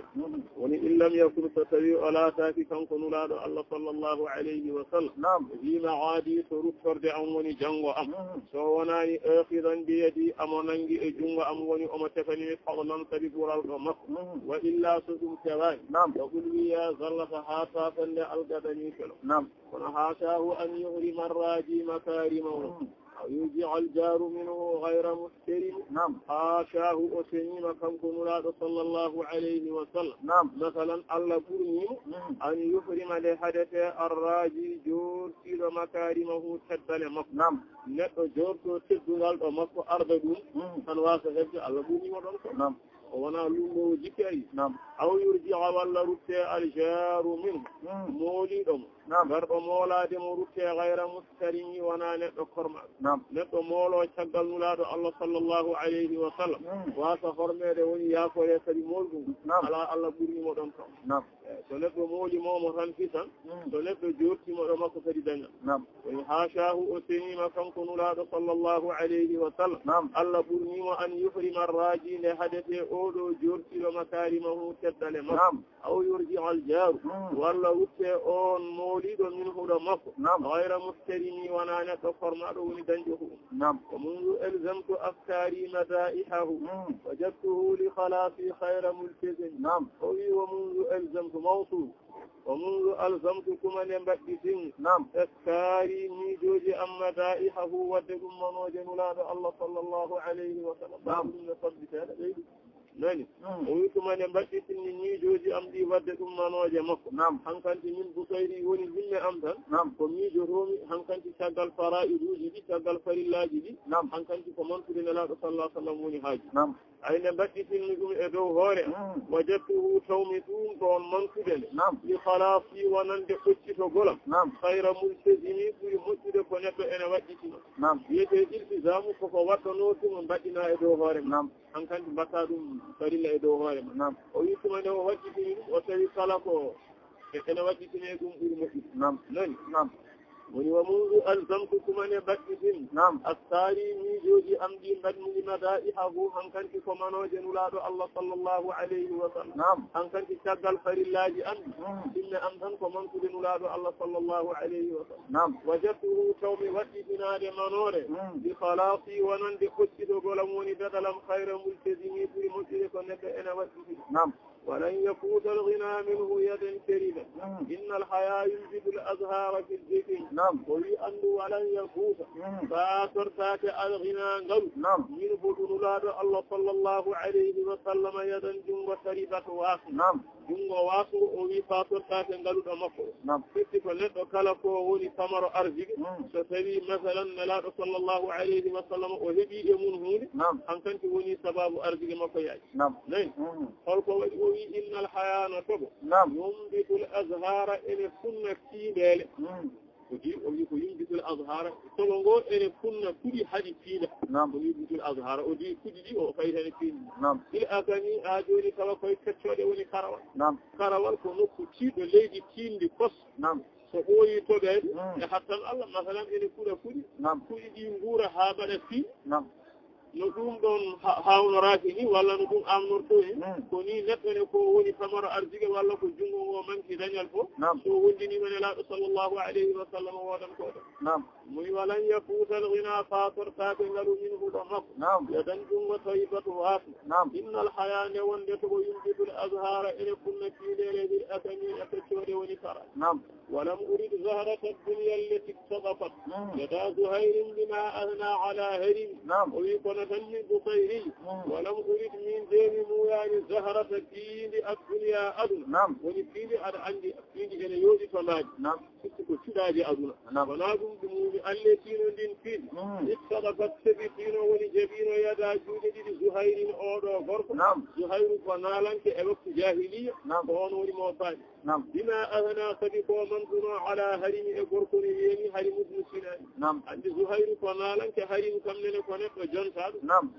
woni in lam yakun so tawi o laataki kanko nulaaɗo Allah sallllahu alayhi wa sallam wima aadi so ruttorde am woni janngo am so wonani ahidan bi yadi amo nangi e junngo am woni omo tefanimi fadlan kadi ɓural ɗo makko wa illa so ɗum tewani o ɓul wiya zallata ha tasande algadani felo kono haatahu an yuhrima arraji makarimahu أو يرجع الجار منه غير محترم حاشاه أسنيم كم كنولاد صلى الله عليه وسلم مثلا الله برنيم أن يحرم لحدث الراجي جور إلى مكارمه تدل مكو نتو جور تدل مكو أرض أنواسه الله برنيم wona lumo jikki aw yurji walla rutte aljaru min mooliɗomo garɗo moolade mo rutte gayra mustarimi wona neɗɗo korma neɗɗo moolo caggal nulaɗo Allah sallllahu alayhi wa sallam wasa hormede woni yaafore kadi molɗum ala Allah ɓurnimo ɗon kam so neɗɗo moolimomo tan fisan so neɗɗo jortimo ɗo makko kadi daña woni haashahu o senima kanko nulaɗo sallllahu alayhi wa sallam Allah ɓurnimo an yuhrima arraji nde haadete oɗo jortiɗo makarimahu teddale makko aw yurji aljaru walla wutte on mooliɗo min huɗo makko gayra mustarimi wona neɗɗo formaɗo woni dañƴo hu ko mundu elzamtu aftari madaihahu wajadtuhu li khalafi hayra multazim o wi wo mundu elzamtu mawsul o mundu alzamtu kumane mbaɗɗitin aftari miijoji am madaihahu wadde ɗum manoje nulaɗo Allah sallllahu alayhi wa sallam ɗum ne fabbiteɗa ɓeyɗi nani o witumane mbaɗɗitinni miijoji am ɗi wadde ɗum manoje makko hankanti min Busayri woni himme am tan ko miijotomi hankanti caggal fara'iduji ɗi caggal farillaji ɗi hankanti ko mantude nelaɗo sallah sallam woni haaji ayne mbaɗɗitinni ɗum e dow hoore wajadtuhu tawmi ɗum ɗon mantude nde li halafi wonande ɓoccito golam hayra multazimi ɓuri moƴƴude ko neɗɗo ene waɗɗitima wiyete iltisamu koko waɗɗanotumo mbaɗɗina e dow hoore hankanti mbatta ɗum farilla e dow hoore ma o wittuma nde o waɗɗitini ɗum o tawi kala ko ene waɗɗitine ɗum ɓuri moƴƴude nani woni wa mundu alzamtu kumane mbaɗɗitin astari miijoji am ɗi mbaɗmini madaihahu hankanti ko manoje nulaɗo Allah sallllahu alayhi wa sallam hankanti caggal farillaji am ɗinne am tan ko mantude nulaɗo Allah sallllahu alayhi wa sallam wajadtuhu tawmi waɗɗitinade manore bi halasi wonande ɓoccitogolam woni dadalam hayra multazimi ɓuri moƴƴude ko neɗɗo ene waɗɗiti ولن يفوت الغنى منه يدا كريمة إن الحياة ينجب الأزهار في الذكر ويأن ولن يفوت فأثرتك الغنى من بدن الله صلى الله عليه وسلم يدا جنب شريبة واقع jungo waasu o wi fatortake ngaluɗo makko fitti ko neɗɗo kala ko woni samaro arjige so tawi masalan nelaɗo sallllahu alayhi wa sallam o heeɓi e mun hunde hankanti woni sababu arjige makko yaaji nayi holko waɗi o wi innal hayana toɓo yumbitul azhara ene funna tiiɗele o wi ko yumbitul azhara toɓo ngo ene funna kuɗi haɗi tiiɗa ko yumbitul azhara o di kuɗi ɗi o fayi tene tiiɗi il agani ha joni tawa koye keccoɗe woni karawal karawal ko nokku tiiɗo leydi tiindi kos so ɓooyi toɓede e hattan Allah masalan ene kuɗa kuɗi ɗi nguura ha mbaɗa fii no ɗum ɗon hawnoraki ni walla no ɗum amnorto ni ko ni neɗɗo ne ko woni tamaro arjige walla ko junngo ngo manki dañal fof so wondinima nelaɗo sallllahu alayhi wa sallam woɗan koɗo muy walan yafuuta alghina fatortake ngalu min huɗo makko yadan jungo taybatu waasu inna alhaya nde wonde toɓo yumbitul azhara ene funna fiiɗeleɗir asami e peccoɗe woni kara ولم أريد زهرة الدنيا التي اقتضفت يدا زهير بما أثنى على هرم ويكون تنمي بطيري ولم أريد من دين مويان زهرة الدين الدنيا أدنى ولفيني أنا عندي فيني أنا يوجد فماج كنت شداجي أدنى ونادم بمومي التي ندين فين اقتضفت سبتين ولجبين يدا جودة زهير أوضو غرف زهير فنالنك أوقت جاهلية فهون موطاني بما أثنى سبق ومن كنا على هرم إبركني يمي هرم ابن سنان عند زهير فنالا كهرم كمنا كنك جنساد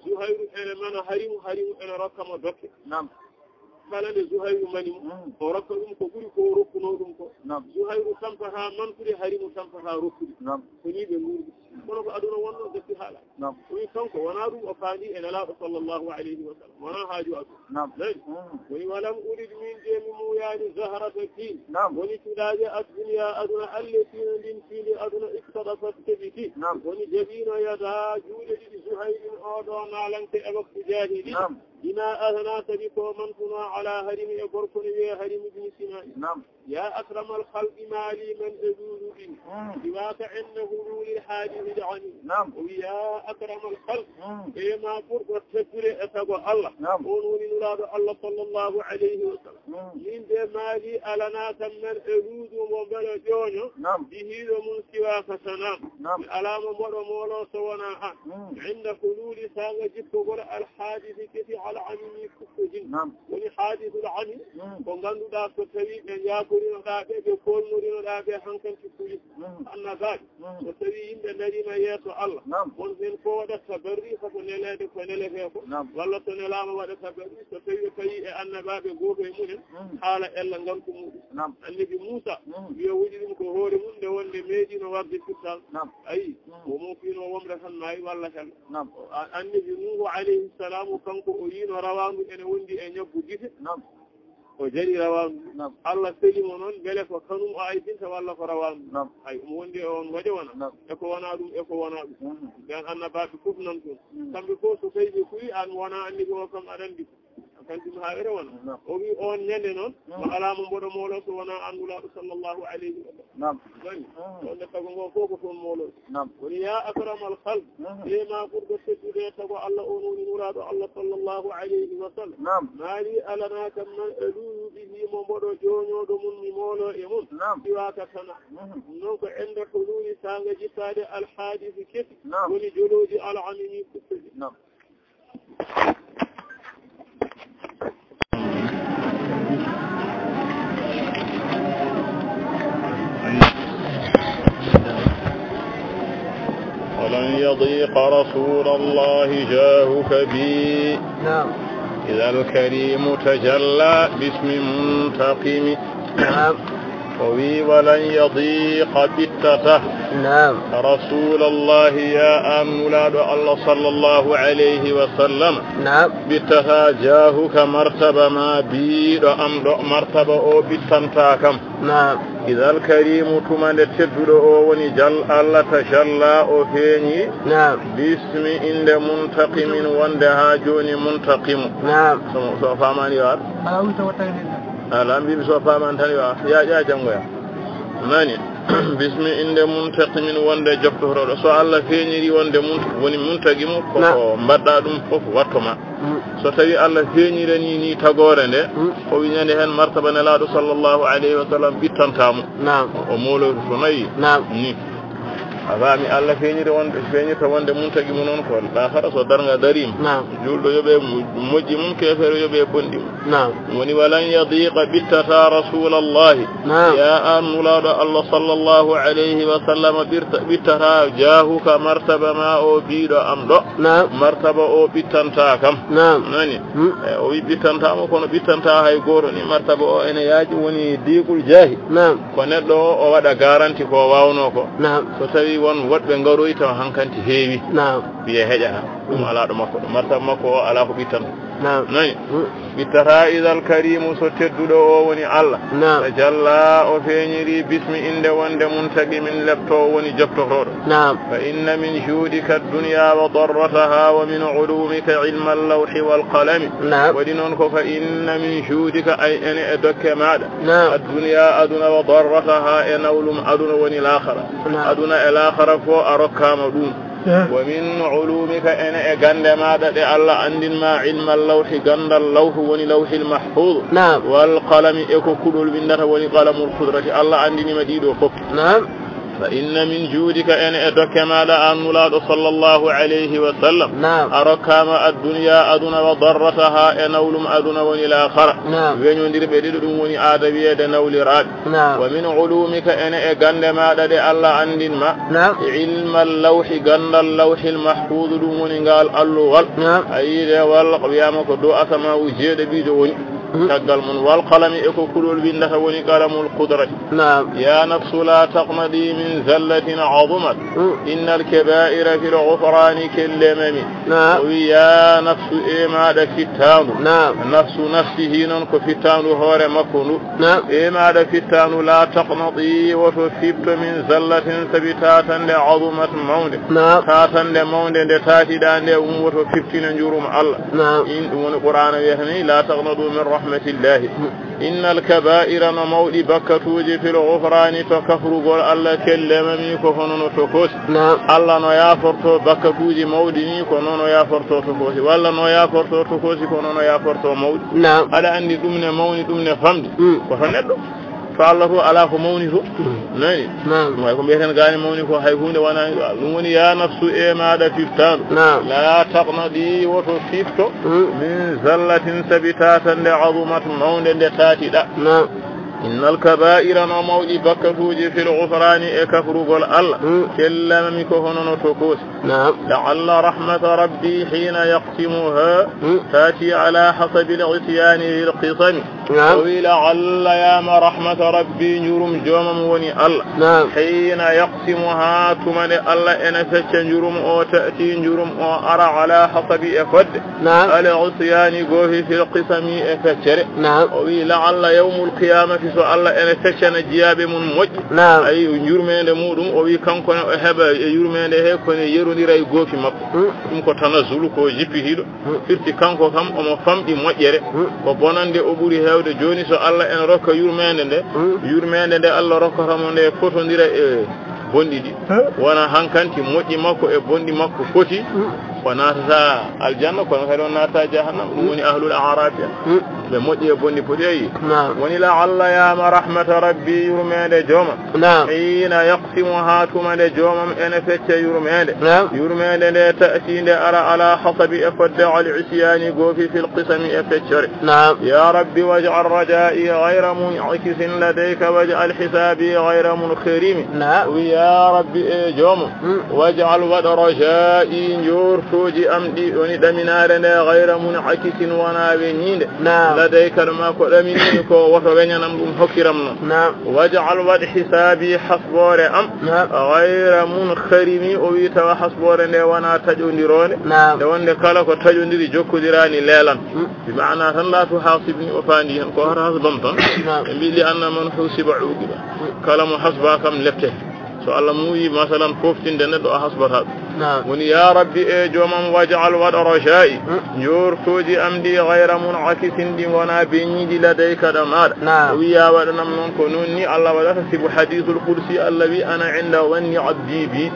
زهير أنا من هرم أنا رقم دك فلان زهير مني وركضهم كبري كوركنهم زهير سمفها من كل هرم سمفها ركض كني بنور kono ko aduna wonno defi haala woni kanko wona ɗum o faandi e nelaɗo sallllahu alayhi wa sallam wona haaju adu nayi woni walam urid min jemi muyani zahrata fi woni cuɗaje adduniya aduna alletino ndin fiili aduna iktadafat kebiti woni jabino yada juuɗe ɗiɗi zuhayrin oɗo nalanke e waktu jahili bima ahna tabi ko man kuna ala harimi e gorkoni wiye harimi ibni sinai يا أكرم الخلق مالي من أزول به سواك عنه للحادث دعني ويا أكرم الخلق إما فرق التفر أتبع الله قولوا لنراد الله صلى الله عليه وسلم من ذا مالي ألنا تمن أزود ومبل جونيو به ومن سواك سنام الألام مرمولا سوانا عند حلول ساغ جفق الحادث كتي على عمي كفجين ولحادث العمي وغندو دا ستوي من ياكورينو داɓe ɓe kolnorino ɗaɓe hankanti kuyi annabaɓe so tawi yimɓe darima yeeso Allah on hen ko waɗat tabarri sako nelede ko nelete ko walla to nelama waɗa tabarri so tawi fayi e annabaɓe goto e mumen haala ella ganko muɗum annabi Moussa wiya wuɗi ɗum ko hoore mum nde wonde meeɗino warde firtal ayi omo fino womre tan maayi walla hel annabi Nuhu alayhi salamu kanko o yino rawandu ene wondi e ñabbu gite o jari rawandu Allah selimo noon beele ko kanum o aydinta walla ko rawandu ay omo wondi e on waɗi wona eko wona ɗum ɓen annabaɓe fof nan toon kamɓe fof so tawi ɓe kuyi an wona annabi o kam aɗa andi kanjum ha ere wona o wi on ñande noon mo alama mboɗo molo so wona annulaɗo sallllahu alayhi wa sallam gani onde tago ngo fof ko toon molo woni ya akramal halq ema ɓurɗo teddude tago Allah on woni muraɗo Allah sallllahu alayhi wa sallam maali alana kam man aluyu bihi mo mboɗo joñoɗo mun mi molo e mun siwaka tana noon ko ende hululi sanga jittade alhadisi kesi woni joloji alamimi kuffuji ولن يضيق رسول الله جاهك بي إذا الكريم تجلى باسم منتقم وي ولن يضيق بتته نعم رسول الله يا أمولاد الله صلى الله عليه وسلم نعم بتها جاهك مرتبة ما بيد أم مرتبة أو بتنتاكم نعم إذا الكريم تمن تدلو ونجل الله تجلى أفيني نعم باسم إند منتقم وندها جون منتقم نعم سوف ما نيوار الآن بيم سوف ما نتنيوار يا جنويا ناني باسم إند منتقم وند جبتور سو الله فيني وند وني منتقم ko mbadda dum fof wattoma so tawi Allah feeñirani ni tagore nde o wiñande hen martaba nelaɗo sallallahu alayhi wa sallam bittantamo o molo so nayi ni afami Allah feeñirta wonde muntagi mu noon ko la hara so darga darim julɗo yoɓe moƴƴi mum kefere yoɓe bonɗi mum woni walan yadiqa bittata rasulallahi ya an nulaɗo Allah sallallahu alayhi wa sallam bittata jahuka martaba ma o biɗo am ɗo martaba o bittanta kam nani o wi bittantamo kono bittanta hay goto ni martaba o ene yaaji woni diqul jaahi ko neɗɗo o waɗa garanti ko wawno ko so tawi won woɗɓe ngaroyi taw hankanti heewi wiye heƴata ɗum ala ɗo makko ɗo martaba makko o ala ko bittanta nani bittata idal karimu so tedduɗo o woni Allah jalla o feeñiri bismi inde wonde muntaqi min lepto woni joftotoɗo fa inna min juudika dunya wa darrataha wa min ulumika ilma allawhi wal qalami waɗi noon ko fa inna min juudika ay ene e dokke maɗa addunya aduna wa darrataha e nawlum aduna woni l'akhara aduna e l'akhara fo a rokkama ɗum ومن علومك أنا أجند ما ده الله عندنا علم اللوح جند اللوح وني لوح المحفوظ والقلم إكو كل البندر وني قلم القدرة الله عندني مديد وفك فإن من جودك أن أدرك ما لا أنولاد صلى الله عليه وسلم أركام الدنيا أدنى وضرتها أنولم أدنى ونلاخر ويندر بدل وني آدبية نول راد ومن علومك أن أجند ما لا الله عندنا علم اللوح جند اللوح المحفوظ وني قال الله أيده والقيامة دو أسماء وجد بيدوني تقل من والقلم إكو كل البندة وني قلم القدرة يا نفس لا تقندي من زلة عظمت إن الكبائر في الغفران كاللمم ويا نفس إيماد فتان نفس نفسه ننك فتان هور مكون إيماد فتان لا تقنطي وتثبت من زلة ثبتاتا لعظمت موند تاتا لموند لتاتي دان وتثبتين نجورم الله إن القرآن يهني لا تقنطوا من رحمة الله إن الكبائر نمود بكتوج في الغفران تكفر قول الله كلمني كفنون تكوس الله نيافرتو بكتوج مودني كنون يافرتو تكوس والله نيافرتو تكوس كنون يافرتو مود على أني دمنا موني دمنا فمد وفندو فالله على موني نعم ما يكون بيتنا قال موني كو هيكون وانا لوني يا نفس ما دا فيفتان لا تقندي وتصيبت من زلة ثبتاتا لعظمة مون لتاتي دا إن الكبائر نموذي بكتوج في الغفران كفر قول الله كلا مكهن تكوس لعل رحمة ربي حين يقسمها تاتي على حسب العصيان للقسم ولعل يا رحمة ربي جرم جوم وني الله حين يقسمها تمن الله إن فتش جرم أو تأتي جرم أو أرى على حسب أفد العصيان قوه في القسم أفتر ولعل يوم القيامة so Allah ene feccana jiyabe mun moƴƴi ay yurmede mudum o wi kanko ne heba yurmede he ko ne yerondira e gofi makko dum ko tanazulu ko jippitido firti kanko kam omo famdi moƴƴere ko bonande o buri hewde joni so Allah en rokka yurmede nde Allah rokkata mo nde fotondira e bondi di wana hankanti moƴƴi makko e bondi makko foti وناتا الجنة كنا ناتا جهنم وني أهل الأعراف بموجي بني بدي وني لعل يا رحمة ربي يرمي جوما حين يقسمها كما جوما أنا فتش يرمي لا تأتي أرى على حسب أفد على العصيان قوفي في القسم أفتشر يا ربي واجعل رجائي غير منعكس لديك واجعل حسابي غير منخرم ويا ربي جوما واجعل ود رجائي جور توجي أمدي وني دمنار غير منعكس وانا بنيد لديك ما كلامي كو وتغنينا من حكرمنا واجعل واد حسابي حسبور أم غير منخرمي أويت وحسبور وانا تجونديرون دوان كلا كو تجونديري جوكو ديراني ليلا بمعنى أن لا تحاسبني وفاني كو حسبمتن بلي أن من حسب عوقبا كلا محسبا كم لبته سؤال موي مثلا فوفتين دنت أحسبها من يا ربي جوما واجعل واد رجائي يور توجي أمدي غير منعكس دي وانا بيني دي لديك دمار ويا ودنا من كونوني الله ولا تسيب حديث القدسي الذي أنا عند وني عبدي بي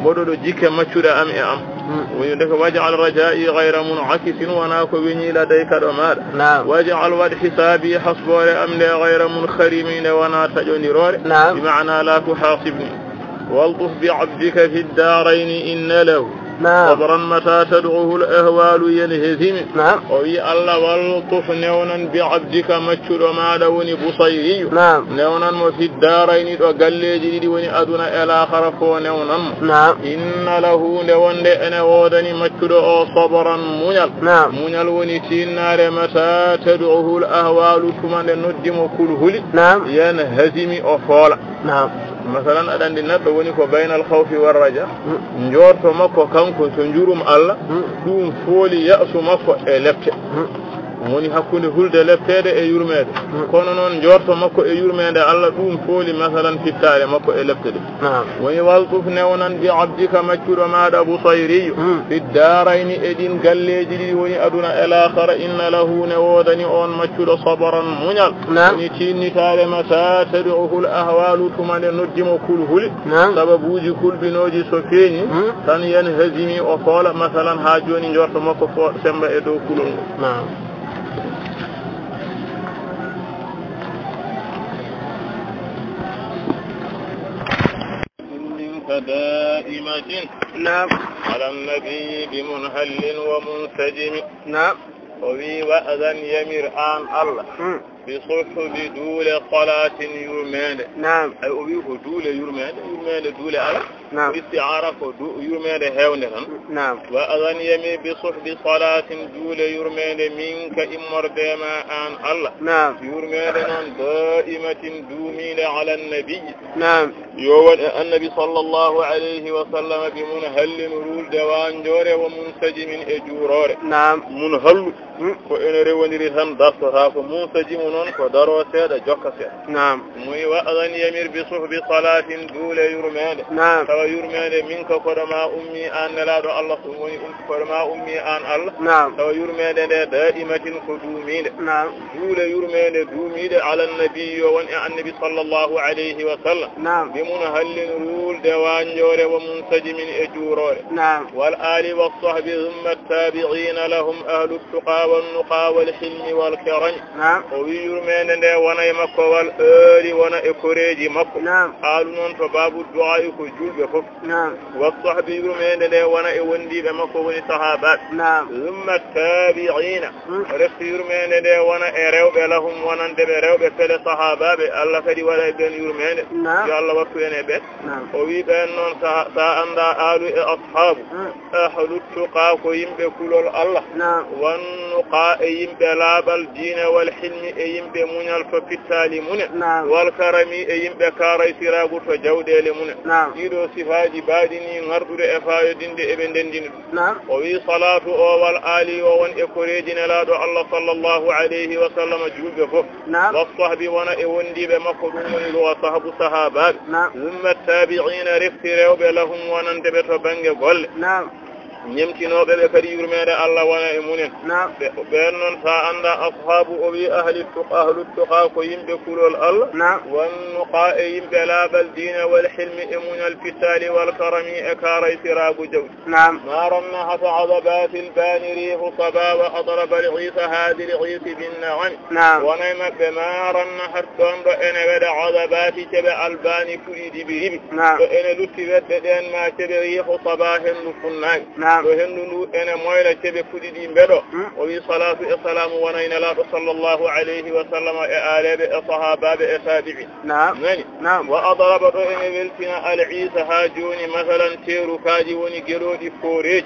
بدو جيك مشورة أم ويدك واجعل رجائي غير منعكس وانا كويني لديك دمار واجعل واد حسابي حسبور أمدي غير منخرمين وانا تجوني رور بمعنى لا تحاسبني والطف بعبدك في الدارين إن له صبرا متى تدعوه الأهوال ينهزم وي الله والطف نونا بعبدك مشر ما لوني بصيري نونا وفي الدارين وقال جديد وني أدنى إلى خرف ونونا إن له نون لأنا ودني مشر صبرا منيل وني تنار متى تدعوه الأهوال ثم ندم كله ينهزم أفعال مثلا أدن النبي وني بين الخوف والرجاء نجورت مكو كانكو تنجورم الله دون فولي يأسو مكو لبت woni hakkunde hulde leppede e yurmede kono non jorto makko e yurmede Allah dum fooli masalan fittaare makko e leppede woni walquf newnan bi abdika makkudo maada busayri fi daraini edin galleji di woni aduna el akhara inna lahu nawdani on makkudo sabran munyal woni tinnitaare mata tad'uhu al ahwalu tumane noddimo kulhuli sababuji kulbinoji so feeni tan yanhazimi o foola masalan ha joni jorto makko fo semba e dow kulol دائمة على النبي بمنهل ومنسجم وفي وأذن يمر آن الله بصحب دول صلاة يرمان أي أبيه دول يرمان دول على استعارة يرمان هونها وأذن يمر بصحب صلاة دول يرمان منك إمر ديما آن الله يرمان دائمة دومين على النبي يوم النبي صلى الله عليه وسلم بمنهل رول دوان جور ومنسجم أجورور منهل وإن روني ثم دستها فمنسجم نون كدارو سيدا جوكا سيدا موي وأذن يمر بصحب صلاة دول يرمان سوى يرمان منك كرما أمي آن لا دو الله سموني كرما أمي آن الله سوى يرمان دائمة كدومين دول يرمان دومين على النبي وأن النبي صلى الله عليه وسلم بمنهل رول دوان جور ومنسجم أجورور والآل والصحب ثم التابعين لهم أهل التقى والنقى والحلم والكرم ويرمان وانا مكو والآل وانا إكوريجي مكو قالوا نون فباب الدعاء كجول بفك والصحب يرمان وانا إوندي بمكو ونصحابات ثم التابعين رفت يرمان وانا إريو بلهم وانا اندبريو بفل صحابات الله فدي ولا يبين يرمان يا الله وكوين بيت ويبين نون سأندا آل أصحاب أهل التقى كيم بكل الله والنقاء يم بلاب الدين والحلم يم بمنال فبالتالي من والكرم يم بكاري سراغ فجودة لمن يدو صفاج بادني نردد إفاية دين ابن دين وفي صلاة أول آلي وون إكوريجنا لادو الله صلى الله عليه وسلم جوب فف والصحب وانا إوندي بمقدوم وصحب صحابات ثم التابعين رفتروا بلهم وننتبت بنج قل ñemtinoɓe ɓe kadi yurmede Allah wona e munen ɓen noon sa anda ashabu o wi ahlu tuqa ko yimɓe kulol Allah wannuqa e yimɓe laaɓal dina wal hilmi e muñal fitali wal karami e karay siragu jawdi ma ranna hata adabatil bani rihu saba wa adraba al-isa hadi al-isa bin na'am wonay mabɓe ma ranna hatton ɗo ene weɗa adabati keɓe albani fuɗi dibi ribi ɗo ene lutti wedɓe ɗen ma keɓe rihu saba hendu funnaki وهندو أنا مويلة كبه كدي بدو وفي صلاة السلام ونين لا صلى الله عليه وسلم آله الصحابة التابعين نعم وأضرب إنبلتنا العيسى هاجوني مثلا تيرو كاجي وني جرودي فوريج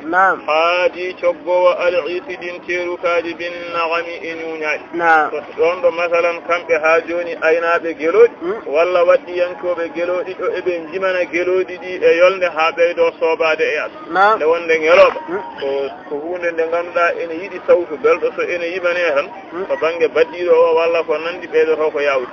هاجي شبو العيسى دين تيرو كاجي بالنغم إنوناي روندو مثلا كم هاجوني أينا بجلود ولا ودي ينكو بجلود ابن جمنا جلود دي يولن هابيدو صوبا دي إياد لون دي يلوب كهون دي غندا إن يدي سوف بلد سو إن يبنيهن فبنج بديرو ولا فنندي بيدو هوكو ياود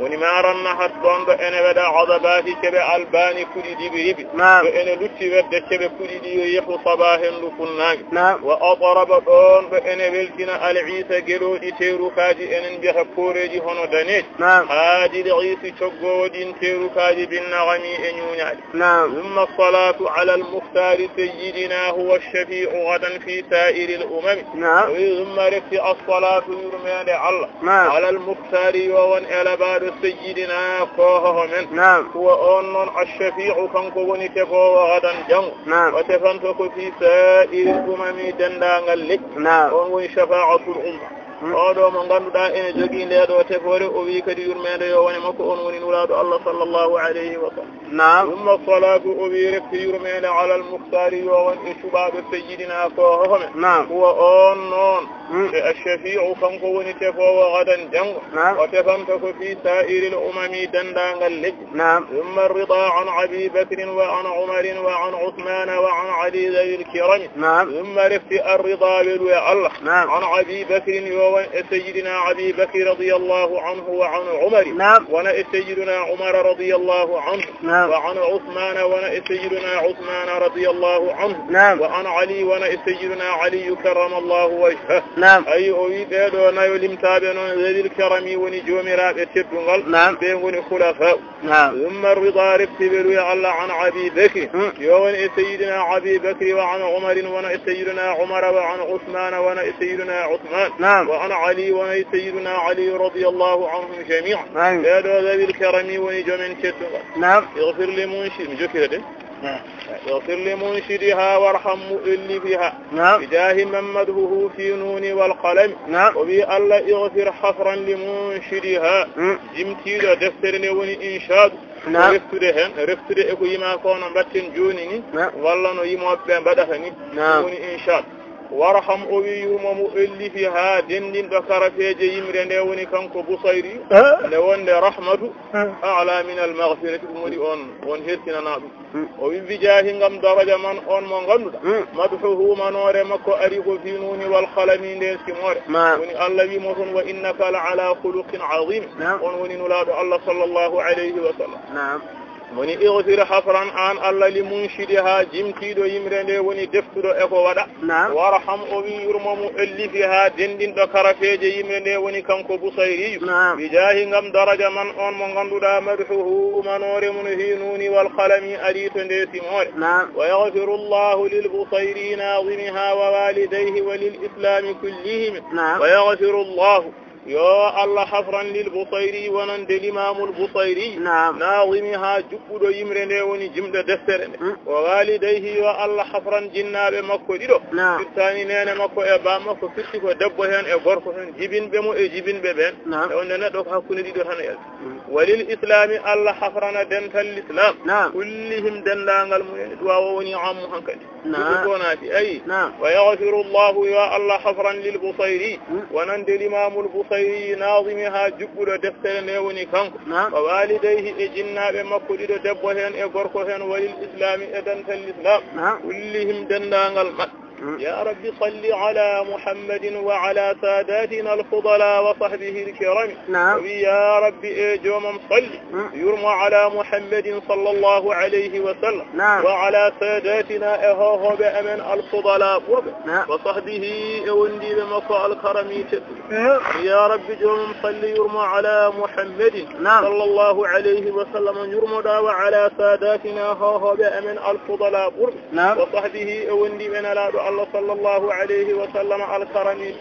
وني مارن حد روندو إن بدا عضباتي كبه ألباني كودي دي بيبي وإن لتي ود كبه كودي دي يحو صباهن لكناك وأطرب دون بإن بلتنا العيسى جلود تيرو كاجي إن بيها كوريجي هنو دانيت هاجي العيسى شقو دين تيرو كاجي بالنغمي إنيوناك ثم الصلاة على المختار سيدنا هو الشفيع غدا في سائر الأمم ثم رفع الصلاة يرمان الله على المختار وون إلى سيدنا كوه من هو أن الشفيع كنكوني تكو غدا جنو وتفنتك في سائر الأمم دندان اللك وهو شفاعة الأمة oɗo mo ganduɗa ene jogui nde ɗo tefore o wi kadi yurmede yo woni makko on woni nuraɗo Allah sallallahu alayhi wa sallam ثم الصلاة o wi refti yurmede على المختار yo won e cuɓaɗo سيدنا ko hohome هو on noon الشفيع kanko woni tefowo غدا jango o tefantako في سائر الأمم dendagal leƴƴi ثم الرضا عن أبي بكر وعن عمر وعن عثمان وعن علي ذوي الكرم ثم رفti الرضا بلوى الله عن أبي بكر سيدنا أبي بكر رضي الله عنه وعن عمر وانا سيدنا عمر رضي الله عنه وعن عثمان وانا سيدنا عثمان رضي الله عنه وعن علي وانا سيدنا علي كرم الله وجهه أي أويد دون يلم تابعون ذي الكرم ونجوم راب التبنغل بين خلفاء ثم الرضا رتبلوا على عن أبي بكر يوم سيدنا أبي بكر وعن عمر وانا سيدنا عمر وعن عثمان وانا سيدنا عثمان وعن علي وانا سيدنا علي رضي الله عنهم جميعا ذي الكرم ونجوم التبنغل يغفر لمنشد جكرة يغفر لمنشدها وارحم مؤلفها بجاه من مدهه في نون والقلم وبي الله يغفر حفرا لمنشدها جمتي له دفتر وني إنشاد رفتده اكو يما كون باتن جوني والله نو يمو بدهني وني إنشاد وارحم أبي يوم مؤلفها دندن ذكر في جيمر نوني كانكو بصيري لون رحمة أعلى من المغفرة المولي on هرتنا نابو وبجاه ngam daraja man on mo ganduda madhuhu manore makko arigo fi nuni wal qalami ndeski more woni Allah wi mo ton wa innaka la ala khuluqin azim on woni nulado Allah sallallahu alayhi wa sallam woni ighfir hafran an Allah li munshidiha jimtido yimrende woni deftudo e ko wada warham o wi yurmamu allifiha dendindo karafeje yimrende woni kanko busayri bijahi ngam daraja man on mo ganduda madhuhu manore mun hinuni wal qalami alito nde simore wa yaghfiru Allah lil busayri nazimha wa walidayhi wa lil islam kullihim wa yaghfiru Allah يا الله حفرا للبصيري ونند الإمام البصيري ناظمها جبدو يمرني وني جمد دفتر ووالديه يا الله حفرا جناب مكو ديدو ثاني نانا مكو ابا مكو فيتيكو دبو هن e gorko hen jibin be mo e jibin be ben on nana do hakkunde dido tan yel walil islam allah hafrana dental islam kullihim dendangal mu en duwa woni am hankadi gonati ay wa yaghfiru allah ya allah hafran lil busayri wa nande al-imam al-busayri nazimha jubbudo deftere ne woni kanko wa walidayhi e jinnabe makko dido debbo hen e gorko hen walil islam e dental islam kullihim dendangal يا رب صل على محمد وعلى ساداتنا الفضلاء وصحبه الكرام يا رب جوم صل يرمى على محمد صلى الله عليه وسلم وعلى ساداتنا اهوه بأمن الفضلاء وصحبه وندي بمصاء الكرم يا رب جوم صل يرمى على محمد صلى الله عليه وسلم يرمى وعلى ساداتنا اهوه بأمن الفضلاء وصحبه وندي بنا الله صلى الله عليه وسلم الكرم